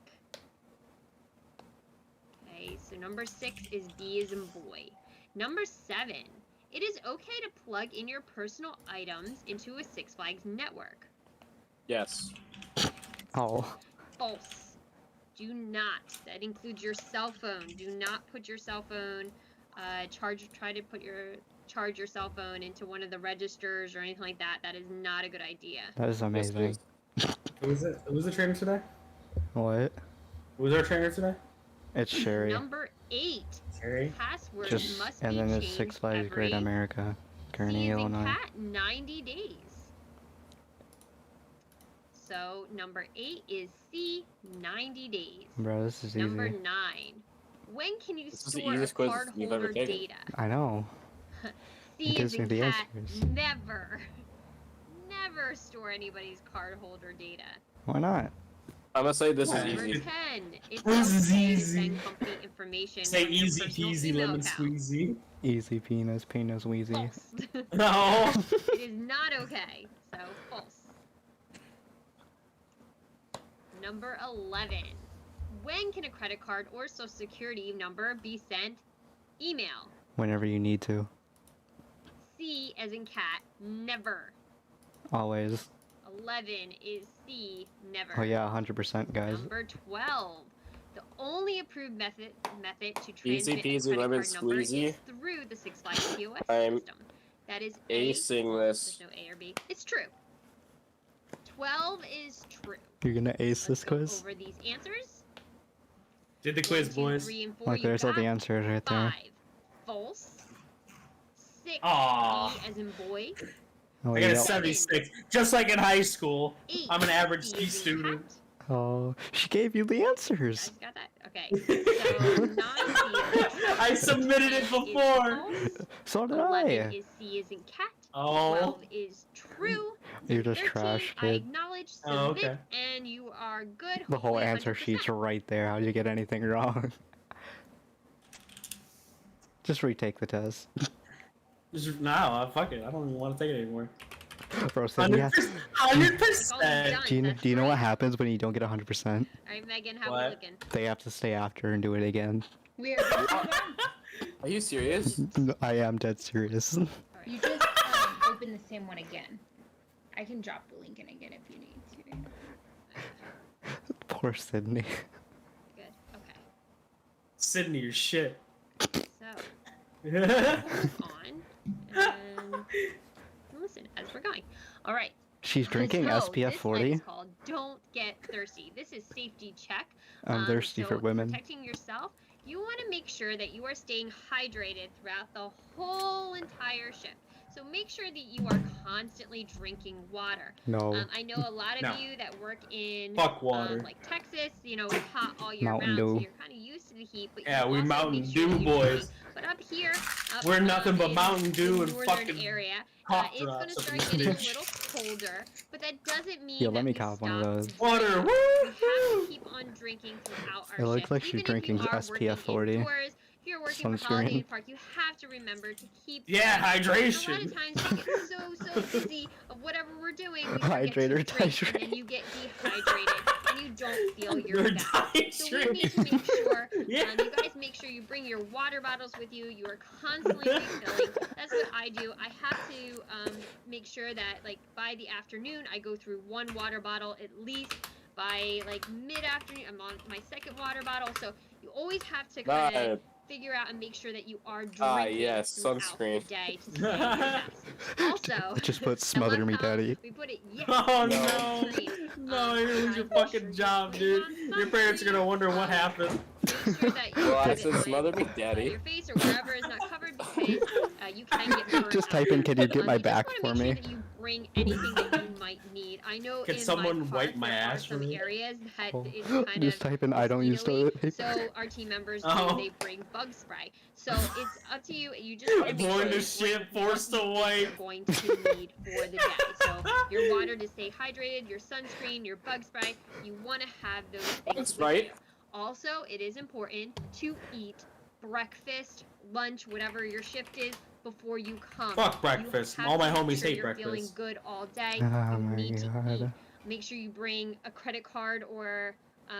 Speaker 5: Okay, so number 6 is B as in boy. Number 7. It is okay to plug in your personal items into a Six Flags network.
Speaker 9: Yes.
Speaker 3: Oh.
Speaker 5: False. Do not. That includes your cell phone. Do not put your cell phone, try to charge your cell phone into one of the registers or anything like that. That is not a good idea.
Speaker 3: That is amazing.
Speaker 2: Who was it? Who was the trainer today?
Speaker 3: What?
Speaker 2: Who was our trainer today?
Speaker 3: It's Sherry.
Speaker 5: Number 8.
Speaker 2: Terry?
Speaker 5: Passwords
Speaker 3: Just
Speaker 5: must
Speaker 3: and
Speaker 5: be
Speaker 3: then it's
Speaker 5: changed
Speaker 3: Six Flags Great
Speaker 5: every
Speaker 3: America, Kearney,
Speaker 5: C as in
Speaker 3: Illinois.
Speaker 5: cat, 90 days. So number 8 is C, 90 days.
Speaker 3: Bro, this is
Speaker 5: Number
Speaker 3: easy.
Speaker 5: 9. When can you
Speaker 9: This is the
Speaker 5: store a
Speaker 9: easiest quiz you've ever
Speaker 5: cardholder
Speaker 9: taken.
Speaker 5: data?
Speaker 3: I know.
Speaker 5: C
Speaker 3: It
Speaker 5: as
Speaker 3: gives me
Speaker 5: in
Speaker 3: the
Speaker 5: cat,
Speaker 3: answers.
Speaker 5: never store anybody's cardholder data.
Speaker 3: Why not?
Speaker 9: I'm gonna say this is
Speaker 5: Number
Speaker 9: easy.
Speaker 5: 10. It's
Speaker 2: This is
Speaker 5: okay to
Speaker 2: easy.
Speaker 5: send company information
Speaker 2: Say
Speaker 5: from your
Speaker 2: easy
Speaker 5: personal
Speaker 2: peasy
Speaker 5: email
Speaker 2: lemon
Speaker 5: account.
Speaker 2: squeezy.
Speaker 3: Easy penis, penis wheezy.
Speaker 5: False.
Speaker 2: No.
Speaker 5: It is not okay. So false. Number 11. When can a credit card or social security number be sent? Email.
Speaker 3: Whenever you need to.
Speaker 5: C as in cat, never.
Speaker 3: Always.
Speaker 5: 11 is C, never.
Speaker 3: Oh yeah, 100% guys.
Speaker 5: Number 12. The only approved method to
Speaker 9: Easy
Speaker 5: transmit a
Speaker 9: peasy
Speaker 5: credit
Speaker 9: lemon
Speaker 5: card number
Speaker 9: squeezy.
Speaker 5: is through the Six Flags POS
Speaker 9: I'm
Speaker 5: system. That is A.
Speaker 9: acing
Speaker 5: Well,
Speaker 9: this.
Speaker 5: there's no A or B. It's true. 12 is true.
Speaker 3: You're gonna ace
Speaker 5: Let's
Speaker 3: this
Speaker 5: go
Speaker 3: quiz?
Speaker 5: over these answers.
Speaker 2: Did the quiz,
Speaker 5: 1, 2,
Speaker 2: boys.
Speaker 5: 3, and 4
Speaker 3: Like,
Speaker 5: you
Speaker 3: there's all the
Speaker 5: got.
Speaker 3: answers right there.
Speaker 5: 5 false. 6
Speaker 2: Aw.
Speaker 5: B as in boy.
Speaker 3: Oh,
Speaker 2: I got a
Speaker 3: yeah.
Speaker 2: 76, just like in high school.
Speaker 5: 8
Speaker 2: I'm an average
Speaker 5: C
Speaker 2: C
Speaker 5: as in
Speaker 2: student.
Speaker 5: cat.
Speaker 3: Oh, she gave you the
Speaker 5: You
Speaker 3: answers.
Speaker 5: guys got that? Okay. So 9 B.
Speaker 2: I submitted it before.
Speaker 3: So did
Speaker 5: 11
Speaker 3: I.
Speaker 5: is C as in cat.
Speaker 2: Oh.
Speaker 5: 12 is true.
Speaker 3: You're just
Speaker 5: 13,
Speaker 3: trash,
Speaker 5: I
Speaker 3: kid.
Speaker 5: acknowledge, submit,
Speaker 2: Oh, okay.
Speaker 5: and you are good.
Speaker 3: The whole
Speaker 5: hopefully
Speaker 3: answer
Speaker 5: 100%.
Speaker 3: sheet's right there. How'd you get anything wrong? Just retake the test.
Speaker 2: Just now, fuck it. I don't even want to take it anymore.
Speaker 3: Bro said yes.
Speaker 2: 100%.
Speaker 3: Do you know what happens when you don't get 100%?
Speaker 5: Alright, Megan, how
Speaker 2: What?
Speaker 5: we looking?
Speaker 3: They have to stay after and do it again.
Speaker 7: We are good to go.
Speaker 9: Are you serious?
Speaker 3: I am dead serious.
Speaker 7: You just open the same one again. I can drop the link in again if you need to.
Speaker 3: Poor Sydney.
Speaker 5: Good. Okay.
Speaker 2: Sydney, your shit.
Speaker 5: So, move on and listen as we're going. All right.
Speaker 3: She's drinking
Speaker 5: So,
Speaker 3: SPF
Speaker 5: this
Speaker 3: 40.
Speaker 5: line is called "Don't Get Thirsty." This is safety check.
Speaker 3: I'm thirsty
Speaker 5: so
Speaker 3: for women.
Speaker 5: Protecting yourself. You want to make sure that you are staying hydrated throughout the whole entire shift. So make sure that you are constantly drinking water.
Speaker 3: No.
Speaker 5: I know a lot of
Speaker 2: No.
Speaker 5: you that work in
Speaker 2: Fuck water.
Speaker 5: like Texas, you know, it's hot all year
Speaker 3: Mountain
Speaker 5: round, so
Speaker 3: Dew.
Speaker 5: you're kind of used to the heat. But
Speaker 2: Yeah,
Speaker 5: you
Speaker 2: we
Speaker 5: also
Speaker 2: Mountain
Speaker 5: make sure
Speaker 2: Dew
Speaker 5: that you're
Speaker 2: boys.
Speaker 5: drinking. But up here,
Speaker 2: We're nothing but
Speaker 5: in
Speaker 2: Mountain Dew
Speaker 5: the
Speaker 2: and
Speaker 5: northern
Speaker 2: fucking
Speaker 5: area,
Speaker 2: cough
Speaker 5: it's going to
Speaker 2: drops up
Speaker 5: start
Speaker 2: in
Speaker 5: getting a
Speaker 2: this
Speaker 5: little colder. But that doesn't mean
Speaker 3: Yeah,
Speaker 5: that
Speaker 3: let me
Speaker 5: we
Speaker 3: cop one of
Speaker 5: stop
Speaker 3: those.
Speaker 2: Water,
Speaker 5: drinking.
Speaker 2: woo!
Speaker 5: We have to keep on drinking throughout our
Speaker 3: It looks
Speaker 5: shift.
Speaker 3: like she's
Speaker 5: Even if
Speaker 3: drinking
Speaker 5: you are
Speaker 3: SPF
Speaker 5: working
Speaker 3: 40.
Speaker 5: indoors, if you're working for
Speaker 3: Sunscreen.
Speaker 5: Holiday Park, you have to remember to keep
Speaker 2: Yeah,
Speaker 5: drinking. A lot
Speaker 2: hydration.
Speaker 5: of times we get so busy of whatever we're doing, we forget
Speaker 3: Hydrator,
Speaker 5: to drink, and then
Speaker 3: hydrate.
Speaker 5: you get dehydrated and you don't feel your
Speaker 2: You're
Speaker 5: best. So we need to make sure
Speaker 2: Yeah.
Speaker 5: you guys make sure you bring your water bottles with you. You are constantly refilling. That's what I do. I have to make sure that like by the afternoon I go through one water bottle at least. By like mid-afternoon, I'm on my second water bottle. So you always have to kind of figure out and make sure that you are drinking
Speaker 9: yes,
Speaker 5: throughout
Speaker 9: sunscreen.
Speaker 5: the day to stay your best. Also,
Speaker 3: Just put
Speaker 5: I
Speaker 3: smother
Speaker 5: love
Speaker 3: me,
Speaker 5: how
Speaker 3: daddy.
Speaker 5: We put it yes.
Speaker 2: Oh
Speaker 9: No.
Speaker 2: no. No, you're gonna lose your
Speaker 5: make
Speaker 2: fucking
Speaker 5: sure you
Speaker 2: job,
Speaker 5: put
Speaker 2: dude.
Speaker 5: on
Speaker 2: Your parents are gonna
Speaker 5: sunscreen,
Speaker 2: wonder what happened.
Speaker 5: Make sure that you
Speaker 9: Well, I
Speaker 5: put it
Speaker 9: said
Speaker 5: on,
Speaker 9: smother me, daddy.
Speaker 5: your face or wherever is not covered because you can get burned
Speaker 3: Just
Speaker 5: out.
Speaker 3: type in, "Can you get my
Speaker 5: You just
Speaker 3: back
Speaker 5: wanna
Speaker 3: for
Speaker 5: make
Speaker 3: me?"
Speaker 5: Sure that you bring anything that you might need. I know
Speaker 2: Can
Speaker 5: in
Speaker 2: someone
Speaker 5: my
Speaker 2: wipe
Speaker 5: park,
Speaker 2: my
Speaker 5: there
Speaker 2: ass
Speaker 5: are
Speaker 2: for
Speaker 5: some
Speaker 2: me?
Speaker 5: areas that
Speaker 3: Oh.
Speaker 5: is kind
Speaker 3: Just
Speaker 5: of
Speaker 3: type in, "I don't use
Speaker 5: mosquito-y,
Speaker 3: toilet paper."
Speaker 5: So our team members
Speaker 2: Oh.
Speaker 5: they bring bug spray. So it's up to you. You just wanna make
Speaker 2: Going
Speaker 5: sure
Speaker 2: to
Speaker 5: you
Speaker 2: shit,
Speaker 5: bring
Speaker 2: forced to
Speaker 5: what
Speaker 2: wipe.
Speaker 5: you're going to need for the day. So your water to stay hydrated, your sunscreen, your bug spray. You want to have those things.
Speaker 9: That's
Speaker 5: with
Speaker 9: right.
Speaker 5: you. Also, it is important to eat breakfast, lunch, whatever your shift is, before you come.
Speaker 2: Fuck
Speaker 5: You
Speaker 2: breakfast.
Speaker 5: have
Speaker 2: All my
Speaker 5: to make
Speaker 2: homies
Speaker 5: sure
Speaker 2: hate
Speaker 5: you're feeling
Speaker 2: breakfast.
Speaker 5: good all day.
Speaker 3: Oh
Speaker 5: You
Speaker 3: my
Speaker 5: need to eat.
Speaker 3: god.
Speaker 5: Make sure you bring a credit card or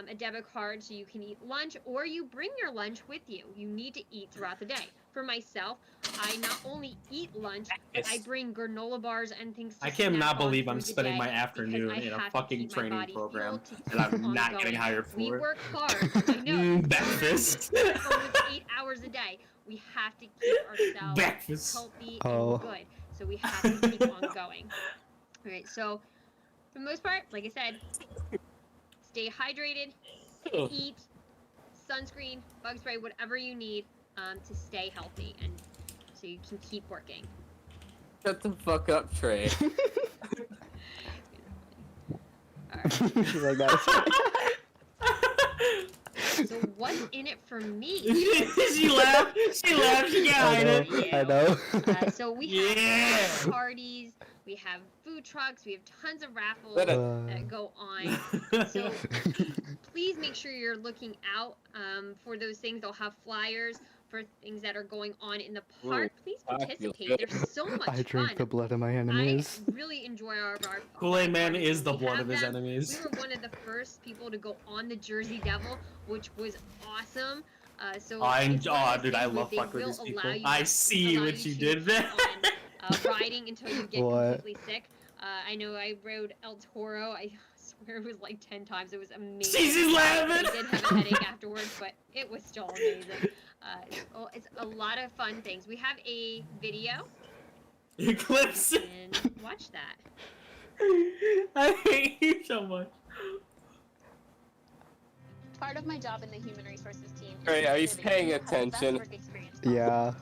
Speaker 5: a debit card so you can eat lunch, or you bring your lunch with you. You need to eat throughout the day. For myself, I not only eat lunch, but I bring granola bars and things to
Speaker 2: I cannot
Speaker 5: snack on
Speaker 2: believe I'm
Speaker 5: through the
Speaker 2: spending
Speaker 5: day
Speaker 2: my
Speaker 5: because
Speaker 2: afternoon
Speaker 5: I
Speaker 2: in a
Speaker 5: have to
Speaker 2: fucking
Speaker 5: keep my
Speaker 2: training
Speaker 5: body
Speaker 2: program
Speaker 5: fueled to
Speaker 2: and I'm
Speaker 5: keep on
Speaker 2: not getting
Speaker 5: going.
Speaker 2: hired
Speaker 5: We
Speaker 2: for it.
Speaker 5: work hard. I know.
Speaker 2: Breakfast.
Speaker 5: Almost 8 hours a day. We have to keep ourselves
Speaker 2: Breakfast.
Speaker 5: healthy
Speaker 3: Oh.
Speaker 5: and good. So we have to keep on going. All right. So for the most part, like I said, stay hydrated, eat, sunscreen, bug spray, whatever you need to stay healthy and so you can keep working.
Speaker 9: Shut the fuck up, Trey.
Speaker 5: Alright.
Speaker 3: She's like, "That's
Speaker 5: So what's in it for me?
Speaker 2: She laughed. She laughed. She got
Speaker 3: I know.
Speaker 2: it.
Speaker 3: I know.
Speaker 5: So we have
Speaker 2: Yeah.
Speaker 5: parties, we have food trucks, we have tons of raffles
Speaker 9: Let it-
Speaker 5: that go on. So please make sure you're looking out for those things. They'll have flyers for things that are going on in the park. Please
Speaker 9: that feels
Speaker 5: participate.
Speaker 9: good.
Speaker 5: There's so much
Speaker 3: I drink
Speaker 5: fun.
Speaker 3: the blood of my
Speaker 5: I
Speaker 3: enemies.
Speaker 5: really enjoy our
Speaker 2: Kool-Aid Man
Speaker 5: parties
Speaker 2: is
Speaker 5: when
Speaker 2: the
Speaker 5: we
Speaker 2: blood
Speaker 5: have
Speaker 2: of his
Speaker 5: them.
Speaker 2: enemies.
Speaker 5: We were one of the first people to go on the Jersey Devil, which was awesome. So
Speaker 2: Oh,
Speaker 5: it's one of those
Speaker 2: dude, I
Speaker 5: things where
Speaker 2: love
Speaker 5: they
Speaker 2: fucking with
Speaker 5: will
Speaker 2: these people.
Speaker 5: allow you
Speaker 2: I
Speaker 5: to-
Speaker 2: see
Speaker 5: allow
Speaker 2: what you
Speaker 5: to
Speaker 2: did there.
Speaker 5: keep on, riding until you get
Speaker 3: What?
Speaker 5: completely sick. I know I rode El Toro. I It was like 10 times. It was amazing.
Speaker 2: She's laughing.
Speaker 5: I did have a headache afterwards, but it was still amazing. It's a lot of fun things. We have a video,
Speaker 2: Eclipse.
Speaker 5: and watch that.
Speaker 2: I hate you so much.
Speaker 1: Part of my job in the human resources team. is
Speaker 9: Hey,
Speaker 1: to
Speaker 9: are you
Speaker 1: ensure that
Speaker 9: paying
Speaker 1: have the best
Speaker 9: attention?
Speaker 1: work experience possible.
Speaker 3: Yeah.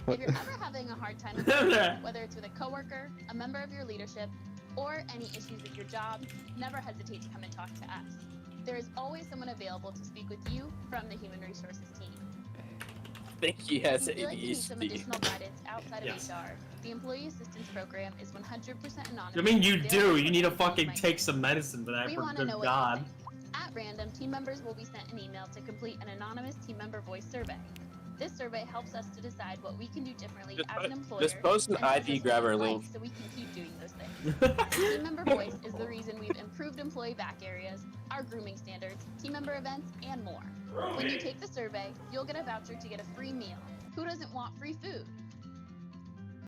Speaker 1: If you're ever having a hard time, with something, whether it's with a coworker, a member of your leadership, or any issues with your job, never hesitate to come and talk to us. There is always someone available to speak with you from the human resources team.
Speaker 9: I think he has
Speaker 1: If you feel like you need some
Speaker 9: ADHD.
Speaker 1: additional guidance outside of
Speaker 2: Yes.
Speaker 1: HR, the employee assistance program is 100% anonymous.
Speaker 2: I mean, you
Speaker 1: and
Speaker 2: do.
Speaker 1: available
Speaker 2: You need to
Speaker 1: for anyone
Speaker 2: fucking
Speaker 1: might
Speaker 2: take
Speaker 1: need.
Speaker 2: some medicine for that,
Speaker 1: We
Speaker 2: for
Speaker 1: want to
Speaker 2: good
Speaker 1: know what
Speaker 2: God.
Speaker 1: you think. At random, team members will be sent an email to complete an anonymous team member voice survey. This survey helps us to decide what we can do differently as an employer.
Speaker 9: Just post an
Speaker 1: and tells
Speaker 9: ID
Speaker 1: us what
Speaker 9: grabber
Speaker 1: we like
Speaker 9: link.
Speaker 1: so we can keep doing those things. Team member voice is the reason we've improved employee back areas, our grooming standards, team member events, and more. When you take the survey, you'll get a voucher to get a free meal. Who doesn't want free food?